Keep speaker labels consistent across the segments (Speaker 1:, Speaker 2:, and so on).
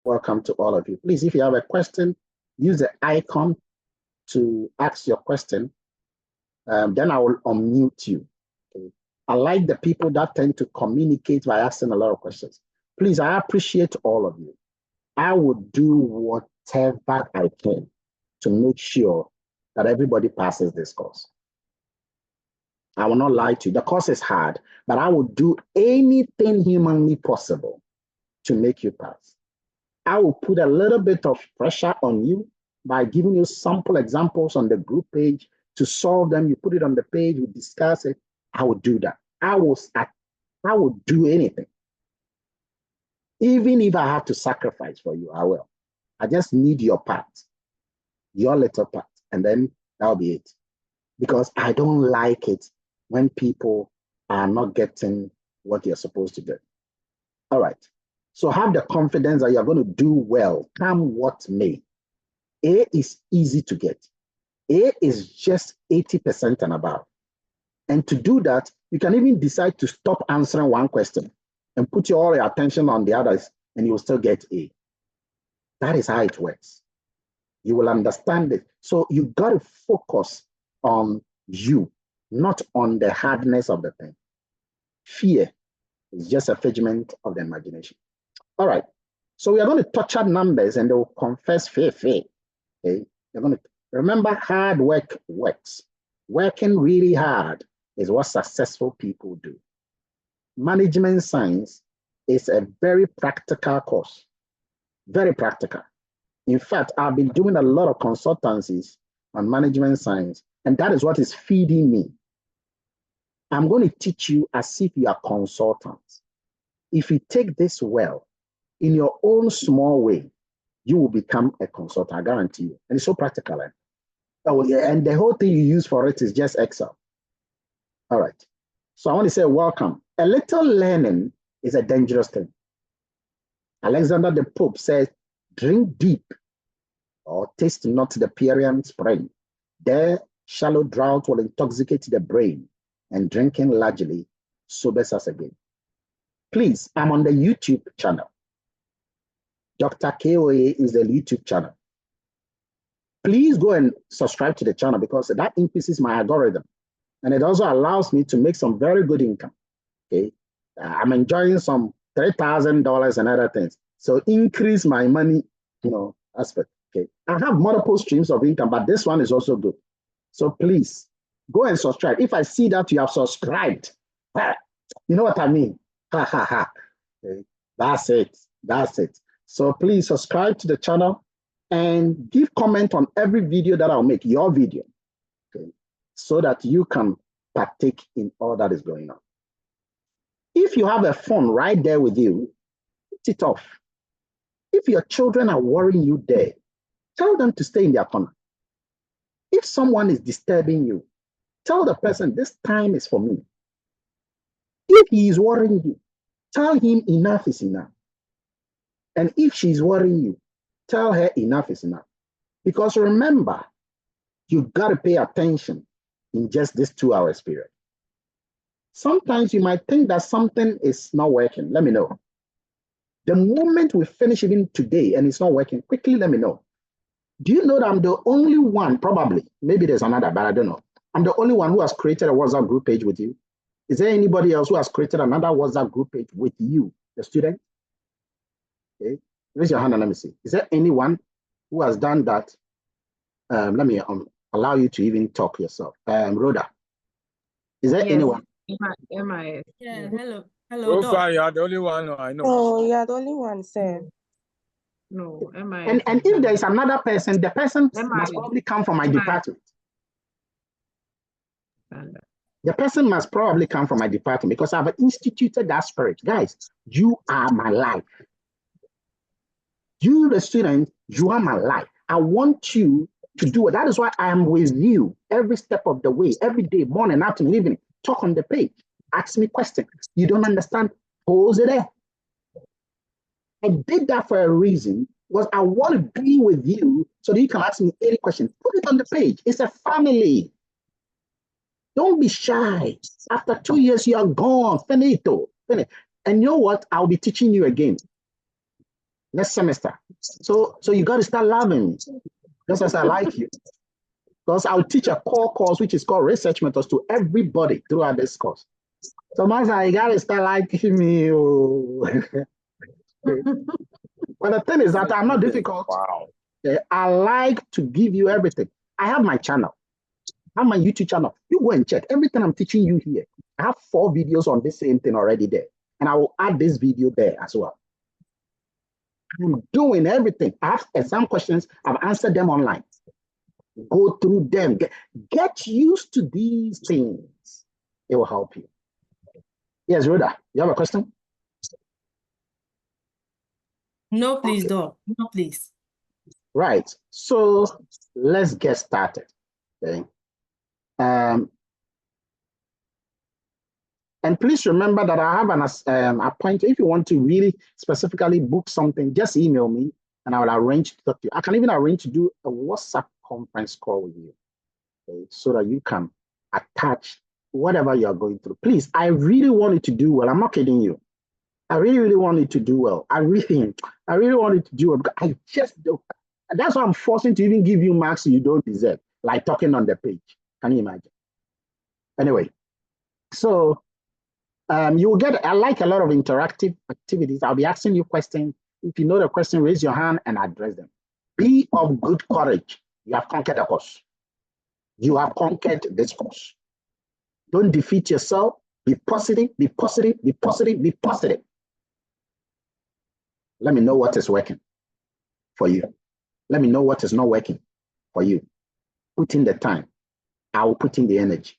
Speaker 1: Welcome to all of you. Please, if you have a question, use the icon to ask your question. Then I will unmute you. Okay. I like the people that tend to communicate by asking a lot of questions. Please, I appreciate all of you. I will do whatever I can to make sure that everybody passes this course. I will not lie to you. The course is hard, but I will do anything humanly possible to make you pass. I will put a little bit of pressure on you by giving you sample examples on the group page to solve them. You put it on the page, we discuss it. I will do that. I will do anything. Even if I have to sacrifice for you, I will. I just need your part, your little part, and then that'll be it. Because I don't like it when people are not getting what you're supposed to get. All right. So have the confidence that you're going to do well, come what may. A is easy to get. A is just 80% and above. And to do that, you can even decide to stop answering one question and put all your attention on the others, and you will still get A. That is how it works. You will understand it. So you got to focus on you, not on the hardness of the thing. Fear is just a figment of the imagination. All right. So we are going to touch on numbers and they will confess fear. Okay. You're going to remember hard work works. Working really hard is what successful people do. Management science is a very practical course. Very practical. In fact, I've been doing a lot of consultancies on management science, and that is what is feeding me. I'm going to teach you as if you are consultants. If you take this well, in your own small way, you will become a consultant, I guarantee you. And it's so practical. Oh, yeah, and the whole thing you use for it is just Excel. All right. So I want to say welcome. A little learning is a dangerous thing. Alexander the Pope says, drink deep or taste not the Pierian spring. There, shallow drought will intoxicate the brain, and drinking largely sobers us again. Please, I'm on the YouTube channel. Dr. KOA is the YouTube channel. Please go and subscribe to the channel because that increases my algorithm. And it also allows me to make some very good income. Okay, I'm enjoying some $3,000 and other things. So increase my money, aspect. Okay, I have multiple streams of income, but this one is also good. So please go and subscribe. If I see that you have subscribed, you know what I mean? Okay. That's it. That's it. So please subscribe to the channel and give comment on every video that I'll make, your video, okay, so that you can partake in all that is going on. If you have a phone right there with you, put it off. If your children are worrying you there, tell them to stay in their corner. If someone is disturbing you, tell the person, this time is for me. If he is worrying you, tell him enough is enough. And if she's worrying you, tell her enough is enough. Because remember, you got to pay attention in just this 2 hours period. Sometimes you might think that something is not working. Let me know. The moment we finish even today and it's not working, quickly let me know. Do you know that I'm the only one, probably, maybe there's another, but I don't know. I'm the only one who has created a WhatsApp group page with you. Is there anybody else who has created another WhatsApp group page with you, the student? Okay, raise your hand and let me see. Is there anyone who has done that? Let me allow you to even talk yourself. Rhoda, is there anyone?
Speaker 2: Yeah, hello.
Speaker 3: So far, you are the only one I know.
Speaker 4: Oh, you are the only one, sir.
Speaker 2: No,
Speaker 1: And if there is another person, the person must probably come from my department. The person must probably come from my department because I've instituted that spirit. Guys, you are my life. You, the student, you are my life. I want you to do it. That is why I am with you every step of the way, every day, morning, afternoon, evening. Talk on the page. Ask me questions. You don't understand? Pose it there. I did that for a reason, because I want to be with you so that you can ask me any question. Put it on the page. It's a family. Don't be shy. After 2 years, you are gone. Finito. Finish. And you know what? I'll be teaching you again. next semester. So you got to start loving me just as I like you. Because I'll teach a core course which is called research methods to everybody throughout this course. So Master, you got to start liking me. Oh. But the thing is that I'm not difficult.
Speaker 3: Wow.
Speaker 1: I like to give you everything. I have my channel. I have my YouTube channel. You go and check everything I'm teaching you here. I have 4 videos on this same thing already there. And I will add this video there as well. I'm doing everything. I have exam questions. I've answered them online. Go through them. Get used to these things. It will help you. Yes, Rhoda, you have a question?
Speaker 5: No, please, Doc. No, please.
Speaker 1: Right. So let's get started. Okay. And please remember that I have an appointment. If you want to really specifically book something, just email me and I will arrange to talk to you. I can even arrange to do a WhatsApp conference call with you, okay, so that you can attach whatever you're going through. Please, I really want you to do well. I'm not kidding you. I really, really want you to do well. I really want you to do well because I just don't. That's why I'm forcing to even give you marks you don't deserve, like talking on the page. Can you imagine? Anyway, so you will get, I like a lot of interactive activities. I'll be asking you questions. If you know the question, raise your hand and address them. Be of good courage. You have conquered the course. You have conquered this course. Don't defeat yourself. Be positive, be positive, be positive, be positive. Let me know what is working for you. Let me know what is not working for you. Put in the time. I will put in the energy.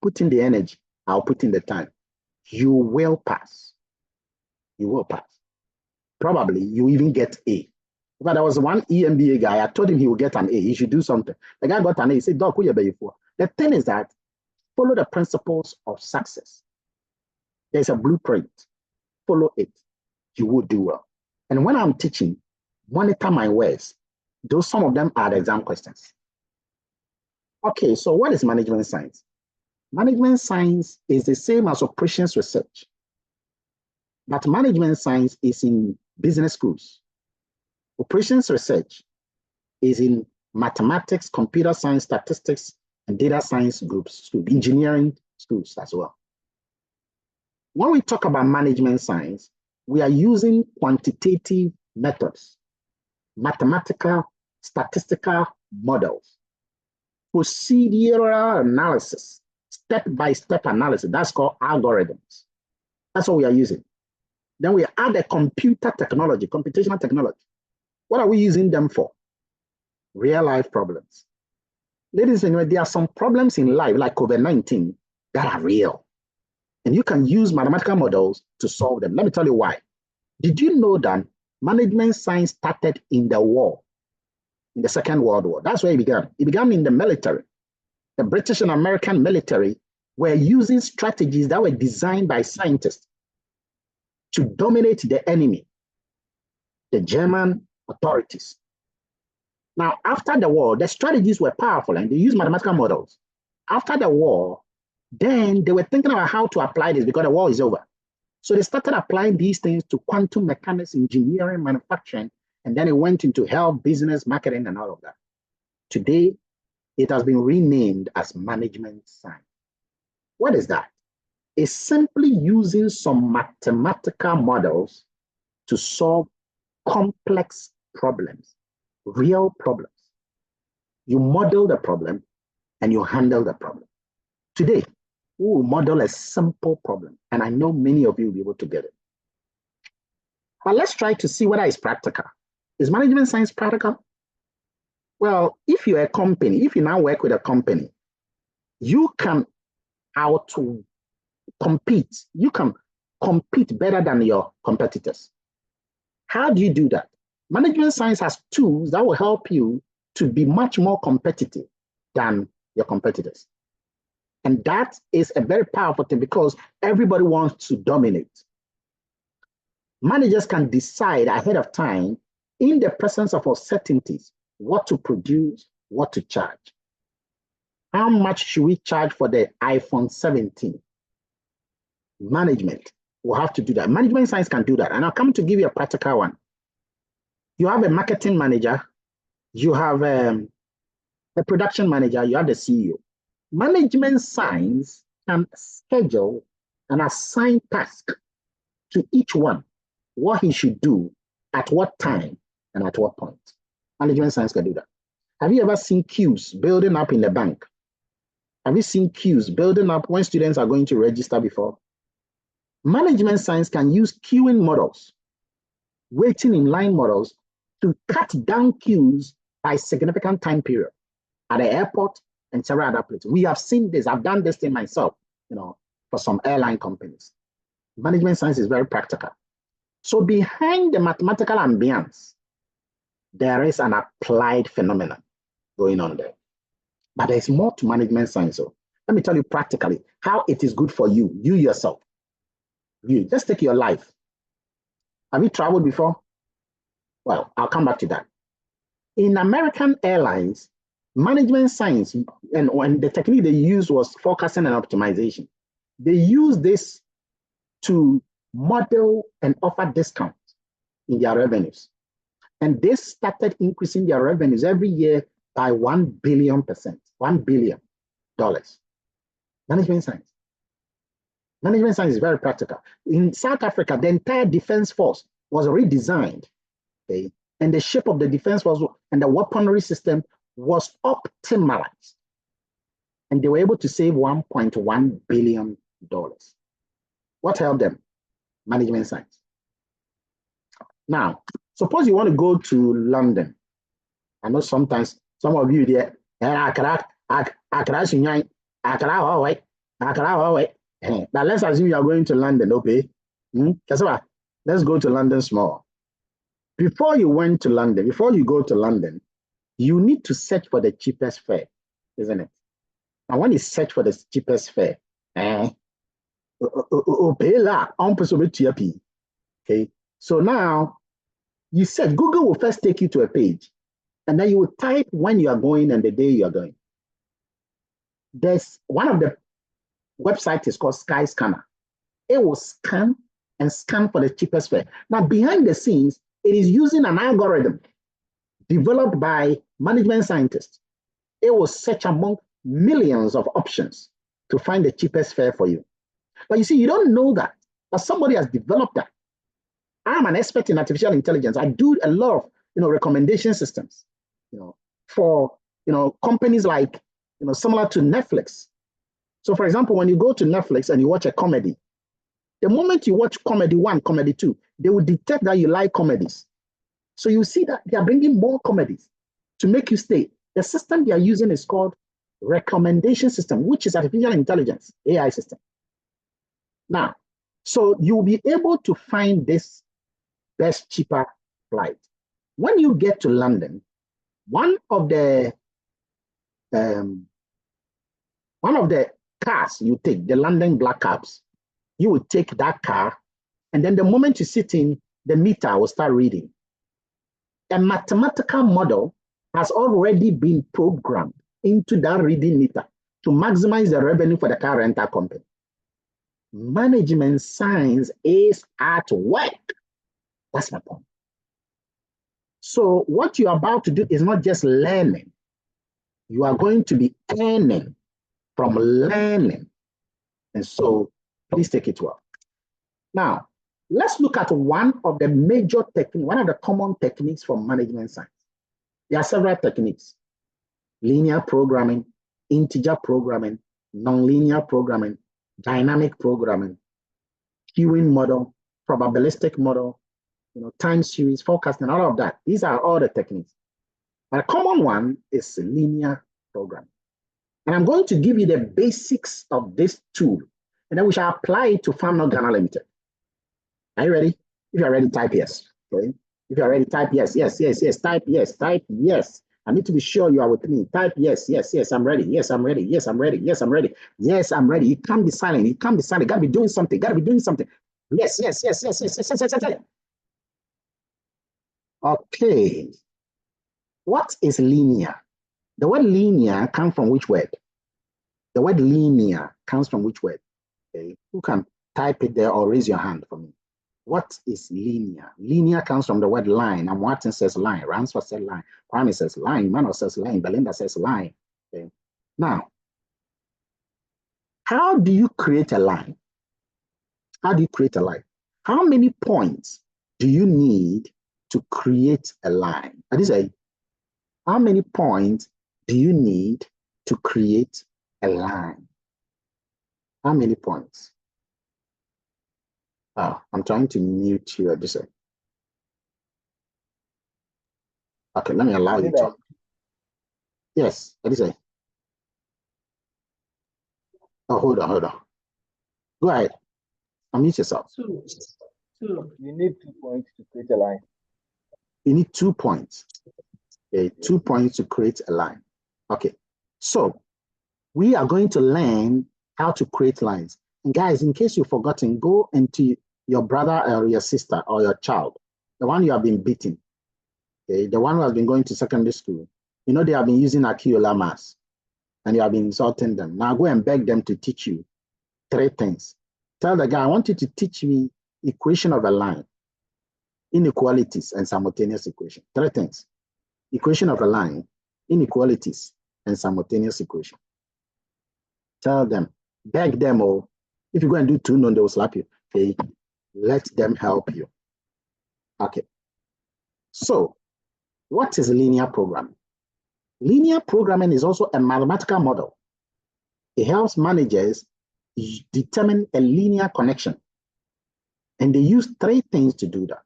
Speaker 1: Put in the energy. I'll put in the time. You will pass. You will pass. Probably you even get A. But there was one EMBA guy, I told him he would get an A. He should do something. The guy got an A. He said, Doc, who you pay for? The thing is that follow the principles of success. There's a blueprint. Follow it. You will do well. And when I'm teaching, monitor my words. Those, some of them are the exam questions. Okay, so what is management science? Management science is the same as operations research. But management science is in business schools. Operations research is in mathematics, computer science, statistics, and data science groups, engineering schools as well. When we talk about management science, we are using quantitative methods, mathematical, statistical models, procedural analysis, step-by-step analysis. That's called algorithms. That's what we are using. Then we add a computer technology, computational technology. What are we using them for? Real-life problems. Ladies and gentlemen, there are some problems in life, like COVID-19, that are real. And you can use mathematical models to solve them. Let me tell you why. Did you know that management science started in the war, in the Second World War? That's where it began. It began in the military. The British and American military were using strategies that were designed by scientists to dominate the enemy, the German authorities. Now, after the war, the strategies were powerful and they used mathematical models. After the war, then they were thinking about how to apply this because the war is over. So they started applying these things to quantum mechanics, engineering, manufacturing, and then it went into health, business, marketing, and all of that. Today, it has been renamed as management science. What is that? It's simply using some mathematical models to solve complex problems, real problems. You model the problem and you handle the problem. Today, we will model a simple problem, and I know many of you will be able to get it. But let's try to see whether it's practical. Is management science practical? Well, if you're a company, if you now work with a company, you can compete. You can compete better than your competitors. How do you do that? Management science has tools that will help you to be much more competitive than your competitors. And that is a very powerful thing because everybody wants to dominate. Managers can decide ahead of time, in the presence of uncertainties, what to produce, what to charge. How much should we charge for the iPhone 17? Management will have to do that. Management science can do that. And I'll come to give you a practical one. You have a marketing manager, you have a production manager, you have the CEO. Management science can schedule and assign tasks to each one, what he should do, at what time, and at what point. Management science can do that. Have you ever seen queues building up in the bank? Have you seen queues building up when students are going to register before? Management science can use queuing models, waiting in line models, to cut down queues by significant time period at the airport and several other places. We have seen this. I've done this thing myself, for some airline companies. Management science is very practical. So behind the mathematical ambience, there is an applied phenomenon going on there. But there's more to management science. So let me tell you practically how it is good for you yourself. You just take your life. Have you traveled before? Well, I'll come back to that. In American Airlines, management science and the technique they used was forecasting and optimization. They used this to model and offer discounts in their revenues. And they started increasing their revenues every year by 1 billion%, $1 billion. Management science. Management science is very practical. In South Africa, the entire defense force was redesigned. Okay? And the shape of the defense force and the weaponry system was optimized. And they were able to save $1.1 billion. What helped them? Management science. Now, suppose you want to go to London. I know sometimes some of you there, now let's assume you are going to London, okay? Let's go to London small. Before you went to London, before you go to London, you need to search for the cheapest fare, isn't it? And when you search for the cheapest fare, okay? So now you said Google will first take you to a page, and then you will type when you are going and the day you are going. There's one of the websites is called Skyscanner. It will scan and scan for the cheapest fare. Now, behind the scenes, it is using an algorithm developed by management scientists. It will search among millions of options to find the cheapest fare for you. But you see, you don't know that, but somebody has developed that. I'm an expert in artificial intelligence. I do a lot of recommendation systems, for companies like similar to Netflix. So, for example, when you go to Netflix and you watch a comedy, the moment you watch comedy 1, comedy 2, they will detect that you like comedies. So you see that they are bringing more comedies to make you stay. The system they are using is called recommendation system, which is artificial intelligence, AI system. Now, so you'll be able to find this best, cheaper flight. When you get to London, one of the cars you take, the London black cabs, you will take that car, and then the moment you sit in, the meter will start reading. A mathematical model has already been programmed into that reading meter to maximize the revenue for the car rental company. Management science is at work. That's my point. So what you're about to do is not just learning. You are going to be earning from learning. And so please take it well. Now, let's look at one of the major techniques, one of the common techniques for management science. There are several techniques: linear programming, integer programming, nonlinear programming, dynamic programming, queuing model, probabilistic model, time series, forecasting, all of that. These are all the techniques. But a common one is linear programming. And I'm going to give you the basics of this tool, and then we shall apply it to Farm Ghana Limited. Are you ready? If you're ready, type yes. Okay. If you're ready, type yes, yes, yes, yes, type yes, type yes. I need to be sure you are with me. Type yes, yes, yes, I'm ready. Yes, I'm ready. Yes, I'm ready. Yes, I'm ready. Yes, I'm ready. You can't be silent. You can't be silent. You gotta be doing something. Gotta be doing something. Yes, yes, yes, yes, yes, yes, yes, yes, yes. Okay. What is linear? The word linear comes from which word? The word linear comes from which word? Okay. Who can type it there or raise your hand for me? What is linear? Linear comes from the word line, and Martin says line. Ransford says line. Kwame says line. Manuel says line. Belinda says line. Okay. Now, how do you create a line? How do you create a line? How many points do you need to create a line? That is how many points do you need to create a line? How many points? Oh, I'm trying to mute you. Okay, let me allow you to talk. Yes, what is it? Oh, hold on. Go ahead. Unmute yourself.
Speaker 2: Two.
Speaker 6: You need 2 points to create a line.
Speaker 1: You need 2 points. Okay, 2 points to create a line. Okay, so we are going to learn how to create lines. And guys, in case you've forgotten, go into your brother or your sister or your child, the one you have been beating, okay, the one who has been going to secondary school. You know, they have been using Akiola maths and you have been insulting them. Now go and beg them to teach you 3 things. Tell the guy, I want you to teach me equation of a line, inequalities, and simultaneous equation. 3 things. Equation of a line, inequalities, and simultaneous equation. Tell them, beg them, or if you go and do 2 known, they will slap you. Okay, let them help you. Okay. So, what is linear programming? Linear programming is also a mathematical model. It helps managers determine a linear connection. And they use 3 things to do that.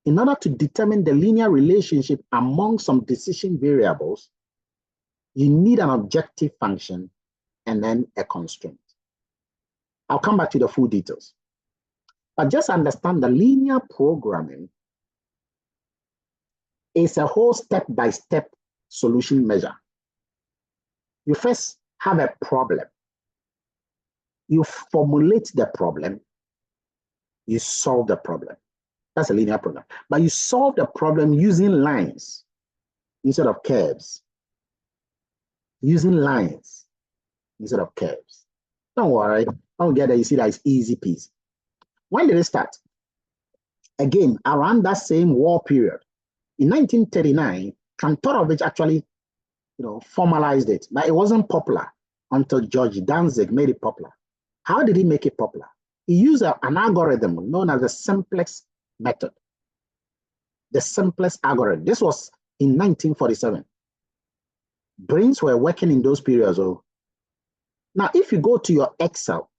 Speaker 1: In order to determine the linear relationship among some decision variables, you need an objective function and then a constraint. I'll come back to the full details. But just understand the linear programming is a whole step-by-step solution measure. You first have a problem. You formulate the problem. You solve the problem. That's a linear program. But you solve the problem using lines instead of curves. Using lines instead of curves. Don't worry. Don't get it. You see that it's easy peasy. When did it start? Again, around that same war period. In 1939, Kantorovich actually, formalized it, but it wasn't popular until George Danzig made it popular. How did he make it popular? He used an algorithm known as the simplex method. The simplest algorithm. This was in 1947. Brains were working in those periods. Oh. Now, if you go to your Excel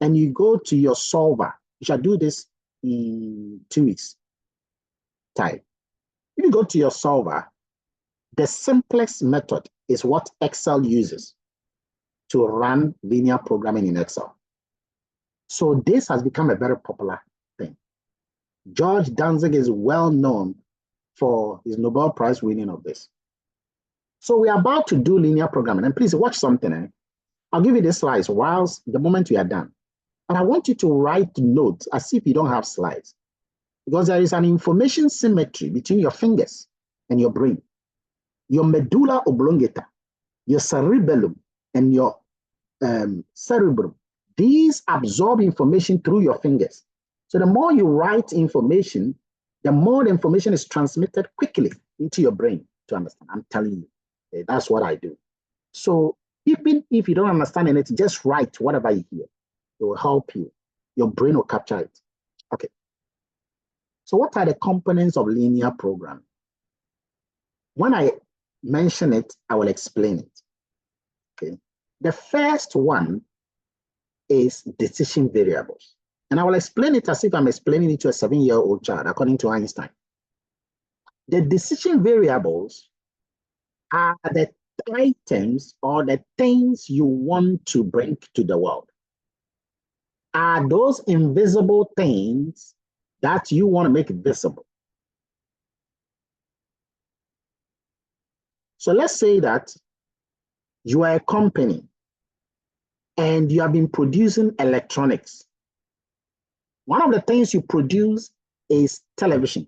Speaker 1: and you go to your solver, you shall do this in 2 weeks' time. If you go to your solver, the simplest method is what Excel uses to run linear programming in Excel. So this has become a very popular thing. George Danzig is well known for his Nobel Prize winning of this. So we are about to do linear programming. And please watch something. I'll give you this slides whilst the moment we are done. And I want you to write notes as if you don't have slides. Because there is an information symmetry between your fingers and your brain. Your medulla oblongata, your cerebellum, and your cerebrum. These absorb information through your fingers. So the more you write information, the more the information is transmitted quickly into your brain to understand. I'm telling you, that's what I do. So even if you don't understand anything, just write whatever you hear. It will help you. Your brain will capture it. Okay. So what are the components of linear programming? When I mention it, I will explain it. Okay. The first one is decision variables. And I will explain it as if I'm explaining it to a 7-year-old child, according to Einstein. The decision variables are the items or the things you want to bring to the world. Are those invisible things that you want to make visible? So let's say that you are a company and you have been producing electronics. One of the things you produce is television.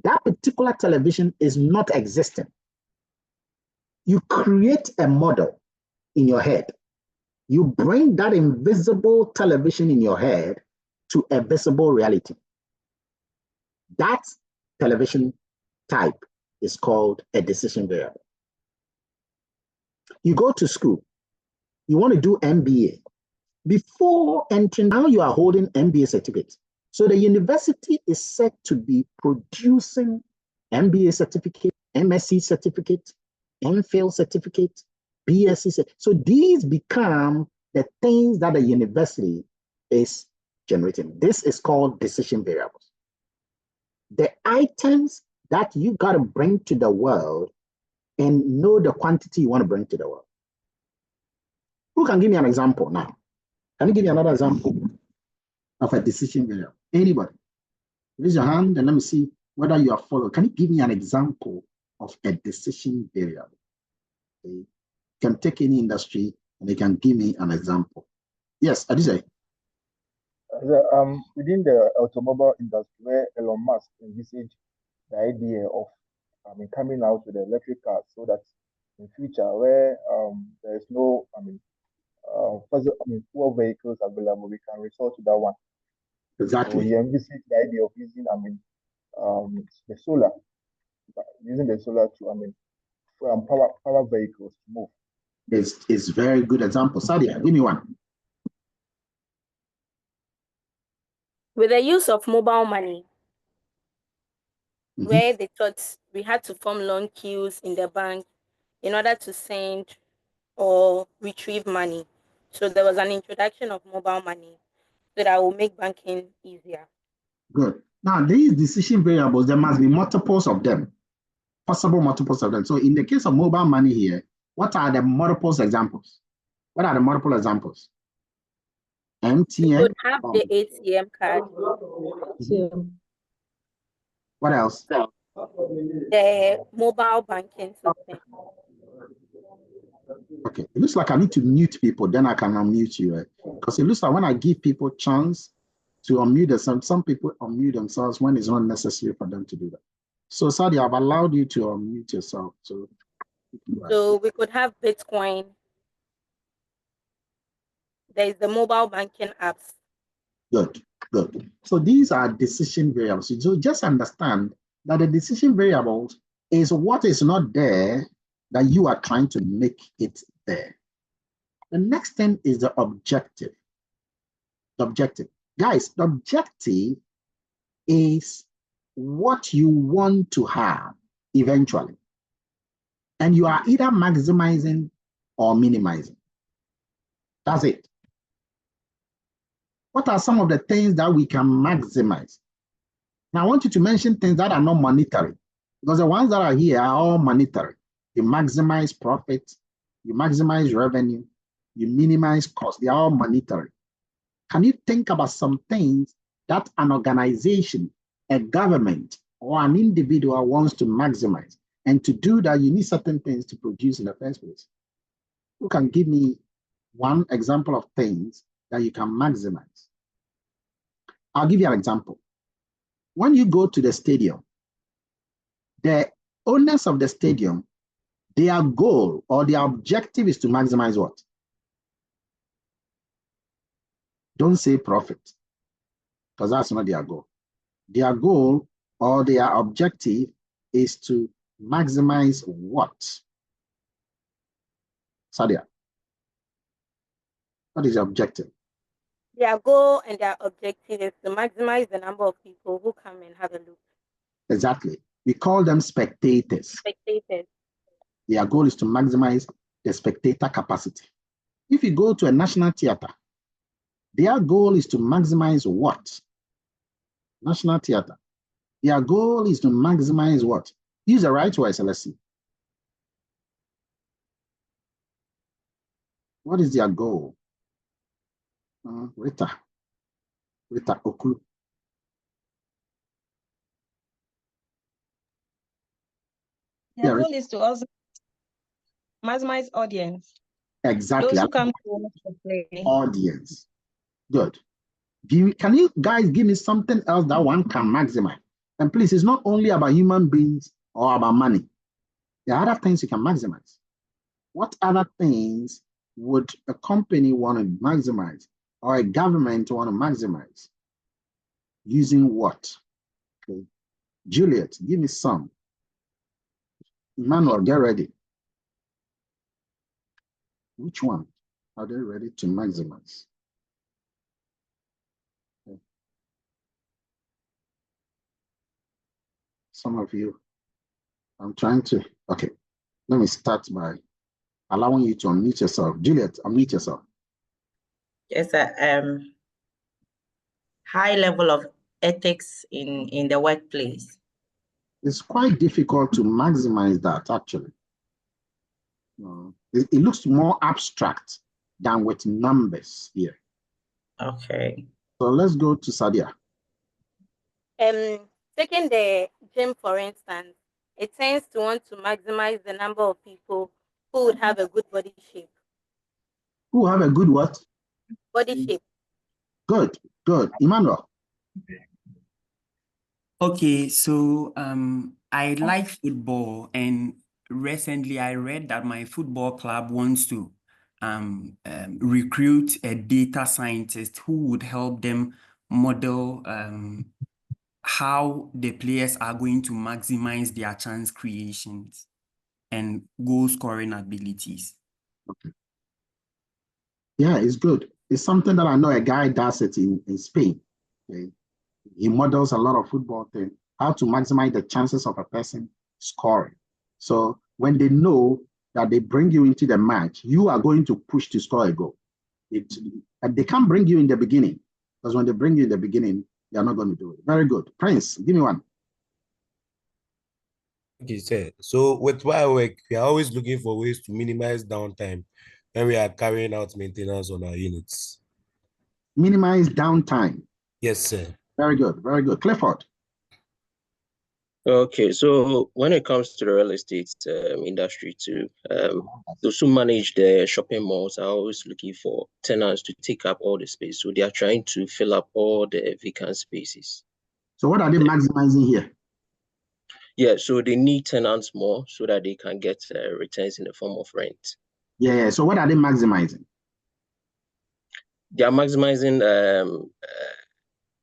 Speaker 1: That particular television is not existing. You create a model in your head. You bring that invisible television in your head to a visible reality. That television type is called a decision variable. You go to school, you want to do MBA. Before entering, now you are holding MBA certificate. So the university is set to be producing MBA certificate, MSc certificate, MPhil certificate, BSc certificate. So these become the things that the university is generating. This is called decision variables. The items that you got to bring to the world and know the quantity you want to bring to the world. Who can give me an example now? Can you give me another example of a decision variable? Anybody? Raise your hand and let me see whether you are following. Can you give me an example of a decision variable? Okay. You can take any industry and you can give me an example. Yes, Adise.
Speaker 6: Within the automobile industry, where Elon Musk envisaged the idea of coming out with the electric cars, so that in future where there is no fuel vehicles available, we can resort to that one.
Speaker 1: Exactly.
Speaker 6: So he envisaged the idea of using the solar, using the solar to power vehicles to move.
Speaker 1: It's very good example. Sadia, give me one.
Speaker 7: With the use of mobile money, where they thought we had to form long queues in the bank in order to send or retrieve money. So there was an introduction of mobile money so that will make banking easier.
Speaker 1: Good. Now, these decision variables, there must be multiples of them, possible multiples of them. So in the case of mobile money here, what are the multiples examples? What are the multiple examples? MTN.
Speaker 7: You could have the ATM card.
Speaker 1: What else?
Speaker 7: The mobile banking system.
Speaker 1: Okay, it looks like I need to mute people, then I can unmute you. Because it looks like when I give people chance to unmute themselves, some people unmute themselves when it's not necessary for them to do that. So, Sadia, I've allowed you to unmute yourself.
Speaker 7: So we could have Bitcoin. There is the mobile banking apps.
Speaker 1: Good, good. So these are decision variables. So just understand that the decision variables is what is not there that you are trying to make it there. The next thing is the objective. The objective. Guys, the objective is what you want to have eventually. And you are either maximizing or minimizing. That's it. What are some of the things that we can maximize? Now, I want you to mention things that are not monetary, because the ones that are here are all monetary. You maximize profit, you maximize revenue, you minimize cost. They are all monetary. Can you think about some things that an organization, a government, or an individual wants to maximize? And to do that, you need certain things to produce in the first place. Who can give me one example of things that you can maximize? I'll give you an example. When you go to the stadium, the owners of the stadium, their goal or their objective is to maximize what? Don't say profit, because that's not their goal. Their goal or their objective is to maximize what? Sadia, what is the objective?
Speaker 7: Their goal and their objective is to maximize the number of people who come and have a look.
Speaker 1: Exactly. We call them spectators.
Speaker 7: Spectators.
Speaker 1: Their goal is to maximize the spectator capacity. If you go to a national theater, their goal is to maximize what? National theater. Their goal is to maximize what? Use the right words, let's see. What is their goal? Rita Okulu.
Speaker 4: Their goal is to also maximize audience.
Speaker 1: Exactly.
Speaker 4: Those who come to watch the play.
Speaker 1: Audience. Good. Can you guys give me something else that one can maximize? And please, it's not only about human beings or about money. There are other things you can maximize. What other things would a company want to maximize or a government want to maximize? using what? Okay. Juliet, give me some. Emmanuel, get ready. Which one are they ready to maximize? Okay. Some of you, I'm trying to, okay. Let me start by allowing you to unmute yourself. Juliet, unmute yourself.
Speaker 8: Yes, sir. High level of ethics in the workplace.
Speaker 1: It's quite difficult to maximize that, actually. It looks more abstract than with numbers here.
Speaker 8: Okay.
Speaker 1: So let's go to Sadia.
Speaker 7: Taking the gym, for instance, it tends to want to maximize the number of people who would have a good body shape.
Speaker 1: Who have a good what?
Speaker 7: Body shape.
Speaker 1: Good, good. Emmanuel.
Speaker 9: Okay, so I like football, and recently I read that my football club wants to recruit a data scientist who would help them model how the players are going to maximize their chance creations and goal scoring abilities.
Speaker 1: Okay. Yeah, it's good. It's something that I know a guy does it in Spain. Okay. He models a lot of football things, how to maximize the chances of a person scoring. So when they know that they bring you into the match, you are going to push to score a goal. And they can't bring you in the beginning, because when they bring you in the beginning, you're not going to do it. Very good. Prince, give me one.
Speaker 10: Okay, sir. So with my work, we are always looking for ways to minimize downtime when we are carrying out maintenance on our units.
Speaker 1: Minimize downtime.
Speaker 10: Yes, sir.
Speaker 1: Very good. Very good. Clifford.
Speaker 11: Okay, so when it comes to the real estate industry too, those who manage the shopping malls are always looking for tenants to take up all the space. So they are trying to fill up all the vacant spaces.
Speaker 1: So what are they maximizing here?
Speaker 11: Yeah, so they need tenants more so that they can get returns in the form of rent.
Speaker 1: Yeah, so what are they maximizing?
Speaker 11: They are maximizing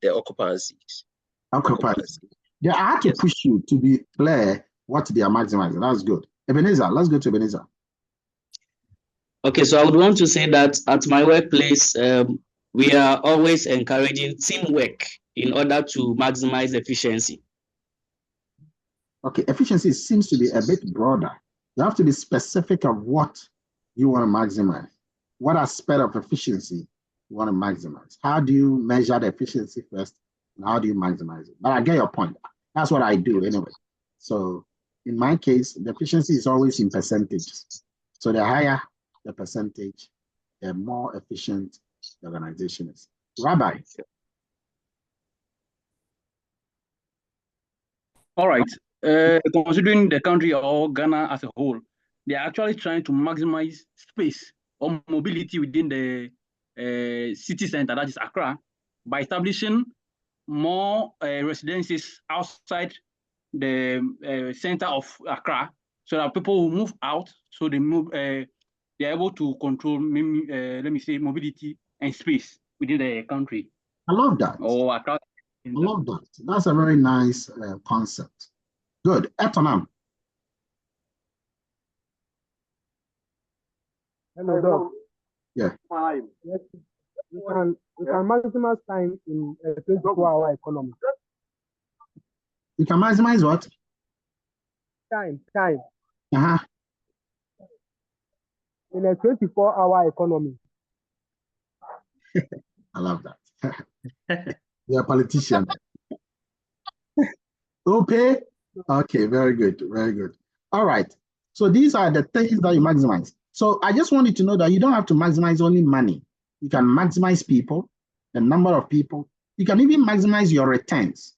Speaker 11: the occupancies.
Speaker 1: Occupancy. Yeah, I had to push you to be clear what they are maximizing. That's good. Ebenezer, let's go to Ebenezer.
Speaker 12: Okay, so I would want to say that at my workplace, we are always encouraging teamwork in order to maximize efficiency.
Speaker 1: Okay, efficiency seems to be a bit broader. You have to be specific of what you want to maximize. What aspect of efficiency you want to maximize? How do you measure the efficiency first, and how do you maximize it? But I get your point. That's what I do anyway. So in my case, the efficiency is always in percentages. So the higher the percentage, the more efficient the organization is. Rabbi.
Speaker 13: All right. Considering the country or Ghana as a whole, they are actually trying to maximize space or mobility within the city center, that is Accra, by establishing more residences outside the center of Accra, so that people will move out, so they move. They are able to control, let me say, mobility and space within the country.
Speaker 1: I love that.
Speaker 13: Or Accra.
Speaker 1: I love that. That's a very nice concept. Good. Etonam.
Speaker 6: Hello, Doc.
Speaker 1: Yeah.
Speaker 6: Yes, we can maximize time in a 24-hour economy.
Speaker 1: You can maximize what?
Speaker 6: Time.
Speaker 1: Uh-huh.
Speaker 6: In a 24-hour economy.
Speaker 1: I love that. You're a politician. Okay. Okay, very good. Very good. All right. So these are the things that you maximize. So I just wanted to know that you don't have to maximize only money. You can maximize people, the number of people. You can even maximize your returns.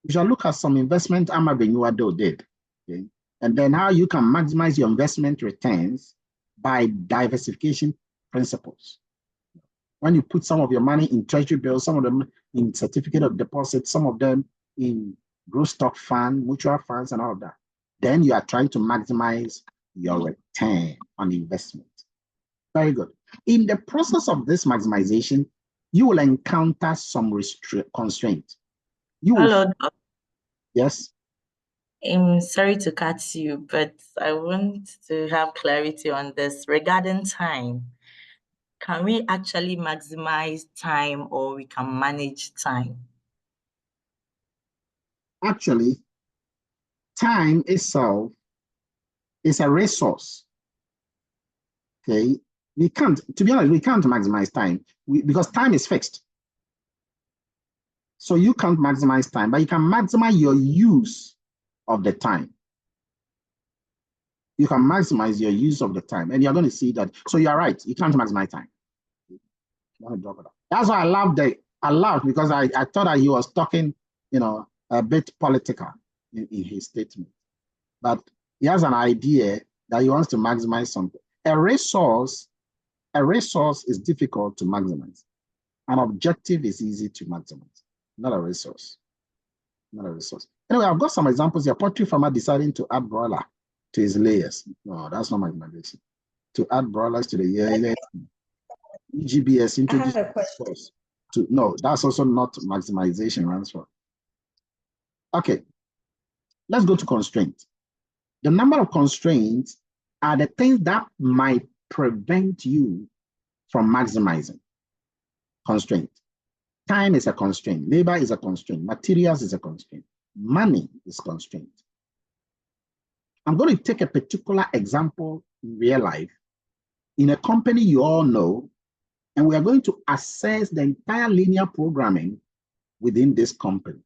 Speaker 1: You shall look at some investment Ama Benuado did. Okay? And then how you can maximize your investment returns by diversification principles. When you put some of your money in treasury bills, some of them in certificate of deposit, some of them in growth stock fund, mutual funds, and all of that, then you are trying to maximize your return on investment. Very good. In the process of this maximization, you will encounter some constraints. You will,
Speaker 8: Hello, Doc.
Speaker 1: yes.
Speaker 8: I'm sorry to cut you, but I want to have clarity on this regarding time. Can we actually maximize time or we can manage time?
Speaker 1: Actually, time itself is a resource. Okay, we can't, to be honest, we can't maximize time because time is fixed. So you can't maximize time, but you can maximize your use of the time. You can maximize your use of the time, and you're going to see that. So you're right, you can't maximize time. That's why I laughed because I thought that he was talking, a bit political in his statement. But he has an idea that he wants to maximize something. A resource is difficult to maximize. An objective is easy to maximize, not a resource. Not a resource. Anyway, I've got some examples here. Poultry farmer deciding to add broiler to his layers. No, that's not maximization. To add broilers to the layers. EGBS introduced no, that's also not maximization answer. Okay, let's go to constraint. The number of constraints are the things that might prevent you from maximizing. Constraint. Time is a constraint. Labor is a constraint. Materials is a constraint. Money is constraint. I'm going to take a particular example in real life in a company you all know, and we are going to assess the entire linear programming within this company.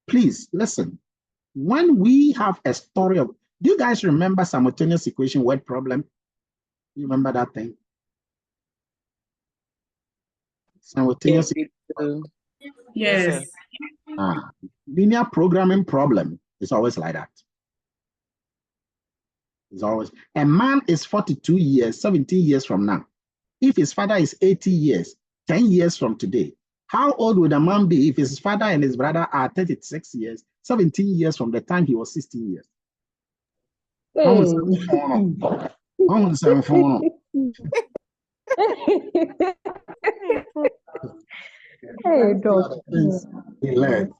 Speaker 1: Please listen. When we have a story of, do you guys remember simultaneous equation word problem? You remember that thing? Simultaneous.
Speaker 5: Yes.
Speaker 1: Linear programming problem is always like that. It's always, a man is 42 years, 17 years from now. If his father is 80 years, 10 years from today, how old would a man be if his father and his brother are 36 years, 17 years from the time he was 16 years?
Speaker 4: Hey. Hey, Doc.
Speaker 1: He learned.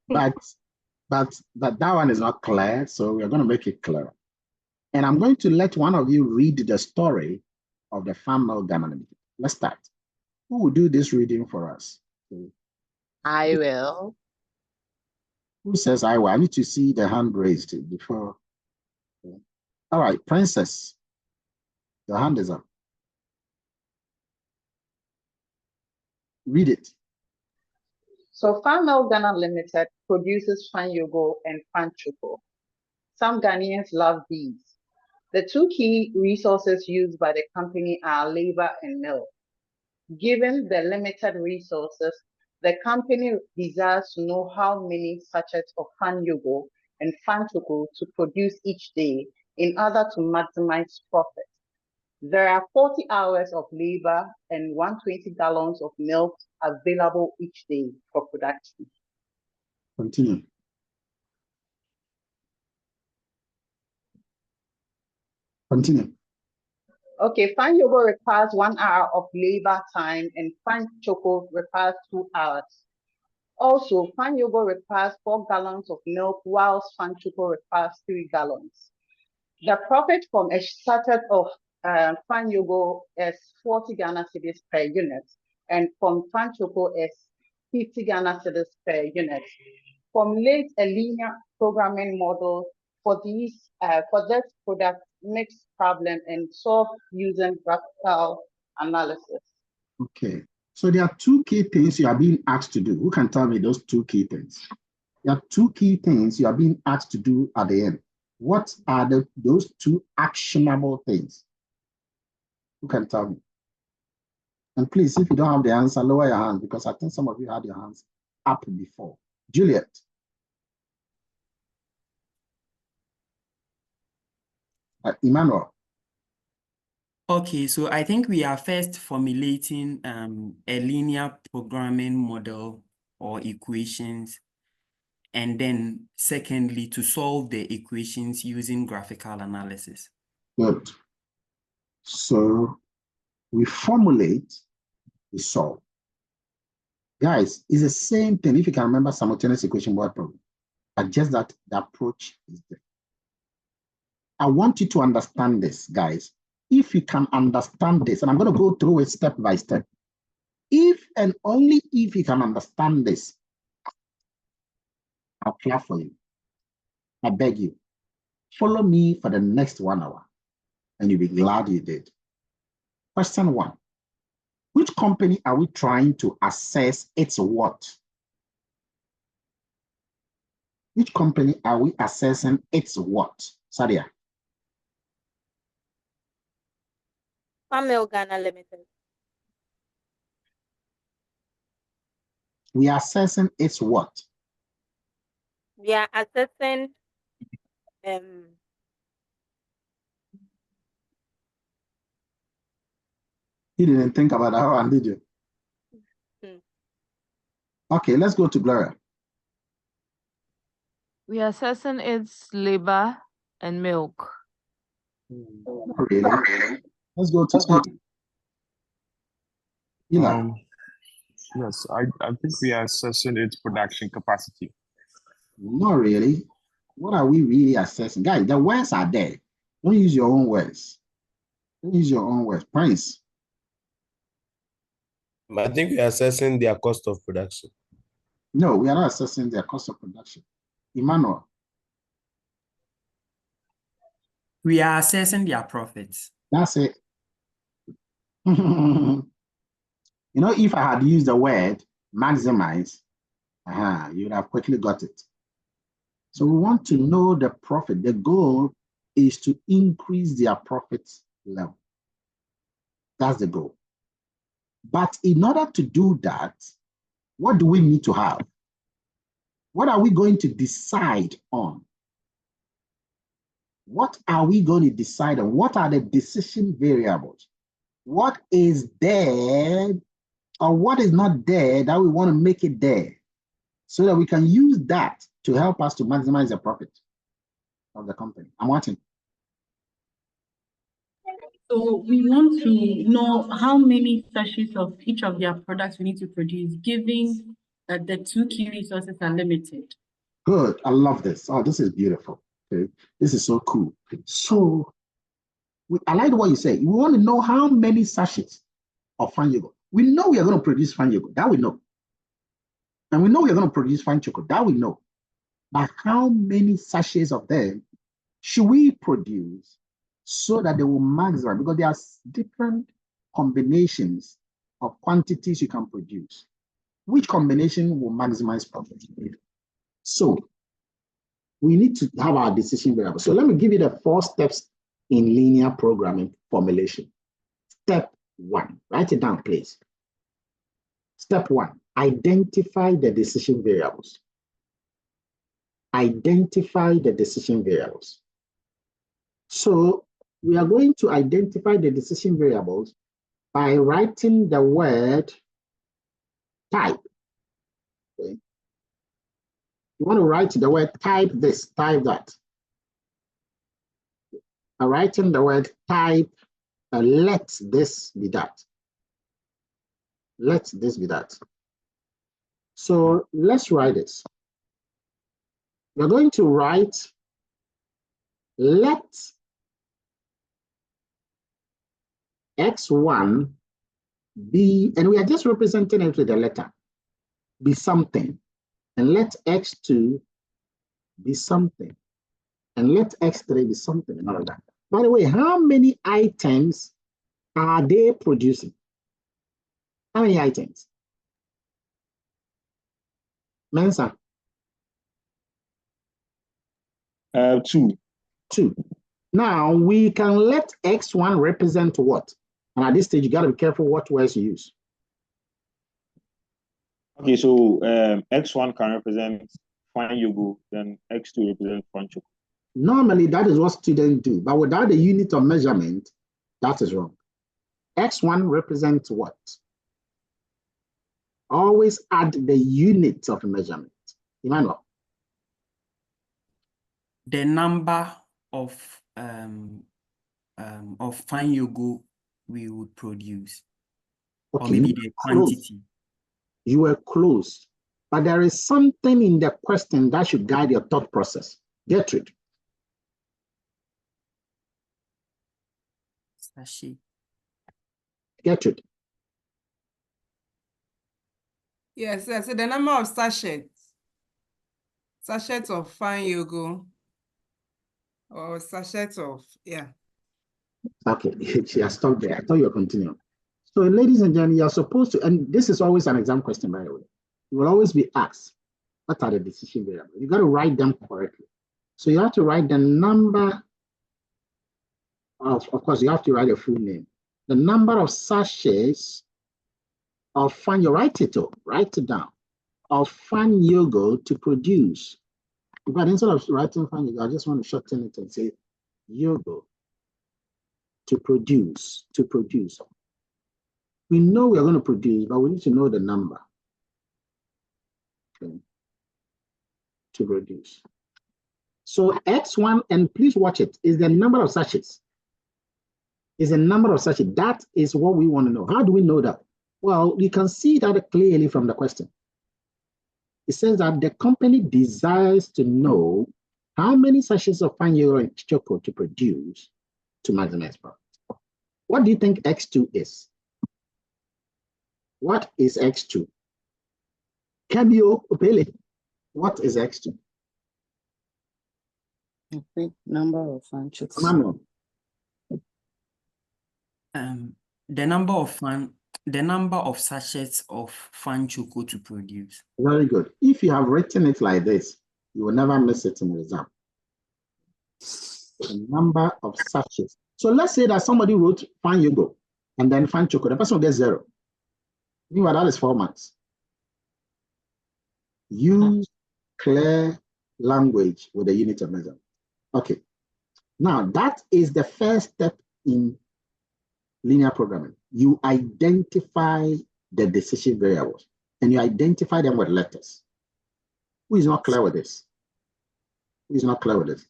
Speaker 1: But that one is not clear, so we're going to make it clear. And I'm going to let one of you read the story of the farm milk Ghana Limited. Let's start. Who will do this reading for us?
Speaker 14: I will.
Speaker 1: Who says I will? I need to see the hand raised before. All right, Princess, your hand is up. Read it.
Speaker 15: So Farm Milk Ghana Limited produces Fan Yogo and Fan Choco. Some Ghanaians love these. The two key resources used by the company are labor and milk. Given the limited resources, the company desires to know how many sachets of Fan Yogo and Fan Choco to produce each day in order to maximize profit. There are 40 hours of labor and 120 gallons of milk available each day for production.
Speaker 1: Continue. Continue.
Speaker 15: Okay, Fan Yogo requires 1 hour of labor time and Fan Choco requires 2 hours. Also, Fan Yogo requires 4 gallons of milk whilst Fan Choco requires 3 gallons. The profit from a sachet of Fan Yogo is 40 Ghana cedis per unit, and from Fan Choco is 50 Ghana cedis per unit. Formulate a linear programming model for this product mix problem and solve using graphical analysis.
Speaker 1: Okay, so there are two key things you are being asked to do. Who can tell me those two key things? There are two key things you are being asked to do at the end. What are those two actionable things? Who can tell me? And please, if you don't have the answer, lower your hand because I think some of you had your hands up before. Juliet. Emmanuel.
Speaker 9: Okay, so I think we are first formulating a linear programming model or equations, and then secondly, to solve the equations using graphical analysis.
Speaker 1: Good. So we formulate, we solve. Guys, it's the same thing if you can remember simultaneous equation word problem, but just that the approach is different. I want you to understand this, guys. If you can understand this, and I'm going to go through it step by step. If and only if you can understand this, I'll clap for you. I beg you, follow me for the next 1 hour, and you'll be glad you did. Question 1. Which company are we trying to assess its what? Which company are we assessing its what? Sadia.
Speaker 7: Farmil Ghana Limited.
Speaker 1: We are assessing its what?
Speaker 7: We are assessing
Speaker 1: You didn't think about that one, did you? Okay, let's go to Gloria.
Speaker 14: We are assessing its labor and milk.
Speaker 1: Not really. Let's go to Eli.
Speaker 16: Yes, I think we are assessing its production capacity.
Speaker 1: Not really. What are we really assessing? Guys, the words are there. Don't use your own words. Don't use your own words. Prince.
Speaker 10: I think we are assessing their cost of production.
Speaker 1: No, we are not assessing their cost of production. Emmanuel.
Speaker 9: We are assessing their profits.
Speaker 1: That's it. You know, if I had used the word maximize, you would have quickly got it. So we want to know the profit. The goal is to increase their profit level. That's the goal. But in order to do that, what do we need to have? What are we going to decide on? What are we going to decide on? What are the decision variables? What is there or what is not there that we want to make it there so that we can use that to help us to maximize the profit of the company? I'm watching.
Speaker 5: So we want to know how many sachets of each of their products we need to produce, given that the 2 key resources are limited.
Speaker 1: Good. I love this. Oh, this is beautiful. Okay. This is so cool. So I like what you say. We want to know how many sachets of fine yogurt. We know we are going to produce fine yogurt. That we know. And we know we are going to produce fine chocolate. That we know. But how many sachets of them should we produce so that they will maximize? Because there are different combinations of quantities you can produce. Which combination will maximize profit? So we need to have our decision variable. So let me give you the 4 steps in linear programming formulation. Step 1, write it down, please. Step 1, identify the decision variables. Identify the decision variables. So we are going to identify the decision variables by writing the word type. Okay. You want to write the word type this, type that. I'm writing the word type, let this be that. Let this be that. So let's write this. We're going to write let x1 be, and we are just representing it with a letter, be something. And let x2 be something. And let x3 be something, and all of that. By the way, how many items are they producing? How many items? Mensa?
Speaker 6: 2.
Speaker 1: 2. Now, we can let x1 represent what? And at this stage, you got to be careful what words you use.
Speaker 6: Okay, so x1 can represent fine yogurt, then x2 represents fine chocolate.
Speaker 1: Normally, that is what students do, but without the unit of measurement, that is wrong. X1 represents what? Always add the unit of measurement. Emmanuel.
Speaker 9: The number of fine yogurt we would produce,
Speaker 1: okay,
Speaker 9: or maybe the quantity.
Speaker 1: You were close. But there is something in the question that should guide your thought process. Gertrude.
Speaker 9: Sachet.
Speaker 1: Gertrude.
Speaker 2: Yes, yes. So the number of sachets of fine yogo, or sachets of, yeah.
Speaker 1: Okay, she has stopped there. I thought you were continuing. So, ladies and gentlemen, you're supposed to, and this is always an exam question, by the way. You will always be asked, what are the decision variables? You got to write them correctly. So you have to write the number of course, you have to write a full name. The number of sachets of fine, you write it down, of fine yogo to produce. But instead of writing fine yogo, I just want to shorten it and say yogo to produce. We know we are going to produce, but we need to know the number. Okay. To produce. So X1, and please watch it, is the number of sachets. Is the number of sachets. That is what we want to know. How do we know that? Well, you can see that clearly from the question. It says that the company desires to know how many sachets of fine yogo and chocolate to produce to maximize profit. What do you think X2 is? What is X2? Cabio Opele. What is X2?
Speaker 8: I think number of fine chocolates.
Speaker 1: Manuel.
Speaker 9: The number of sachets of fine chocolate to produce.
Speaker 1: Very good. If you have written it like this, you will never miss it in the exam. The number of sachets. So let's say that somebody wrote fine yogo and then fine chocolate. The person will get 0. Meanwhile, that is 4 marks. Use clear language with a unit of measurement. Okay. Now, that is the first step in linear programming. You identify the decision variables and you identify them with letters. Who is not clear with this? Who is not clear with this?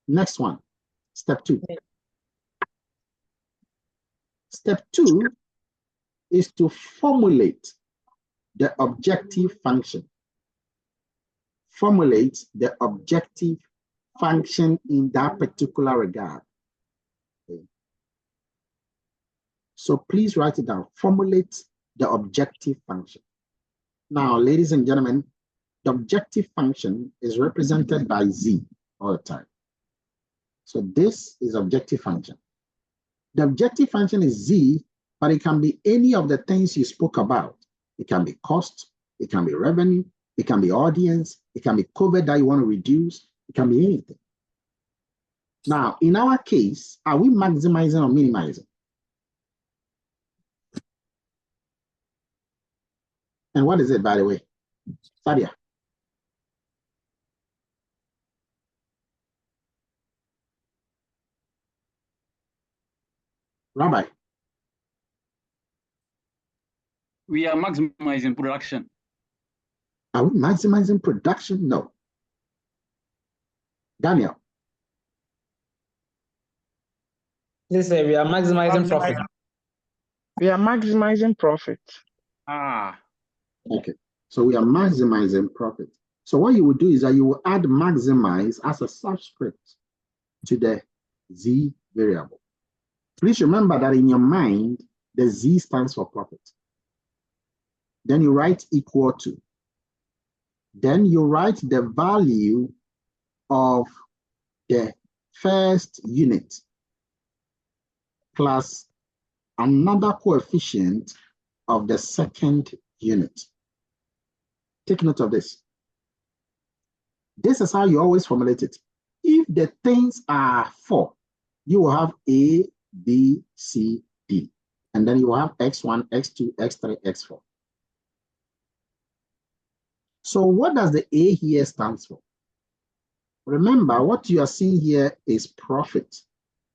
Speaker 1: Next one, step 2. Step 2 is to formulate the objective function. Formulate the objective function in that particular regard. Okay. So please write it down. Formulate the objective function. Now, ladies and gentlemen, the objective function is represented by Z all the time. So this is objective function. The objective function is Z, but it can be any of the things you spoke about. It can be cost, it can be revenue, it can be audience, it can be cover that you want to reduce, it can be anything. Now, in our case, are we maximizing or minimizing? And what is it, by the way? Sadia. Rabbi.
Speaker 13: We are maximizing production.
Speaker 1: Are we maximizing production? No. Daniel.
Speaker 17: Yes, sir, we are maximizing profit.
Speaker 18: We are maximizing profit.
Speaker 1: Okay. So we are maximizing profit. So what you would do is that you will add maximize as a subscript to the Z variable. Please remember that in your mind, the Z stands for profit. Then you write equal to. Then you write the value of the first unit plus another coefficient of the second unit. Take note of this. This is how you always formulate it. If the things are 4, you will have A, B, C, D. And then you will have X1, X2, X3, X4. So what does the A here stand for? Remember, what you are seeing here is profit.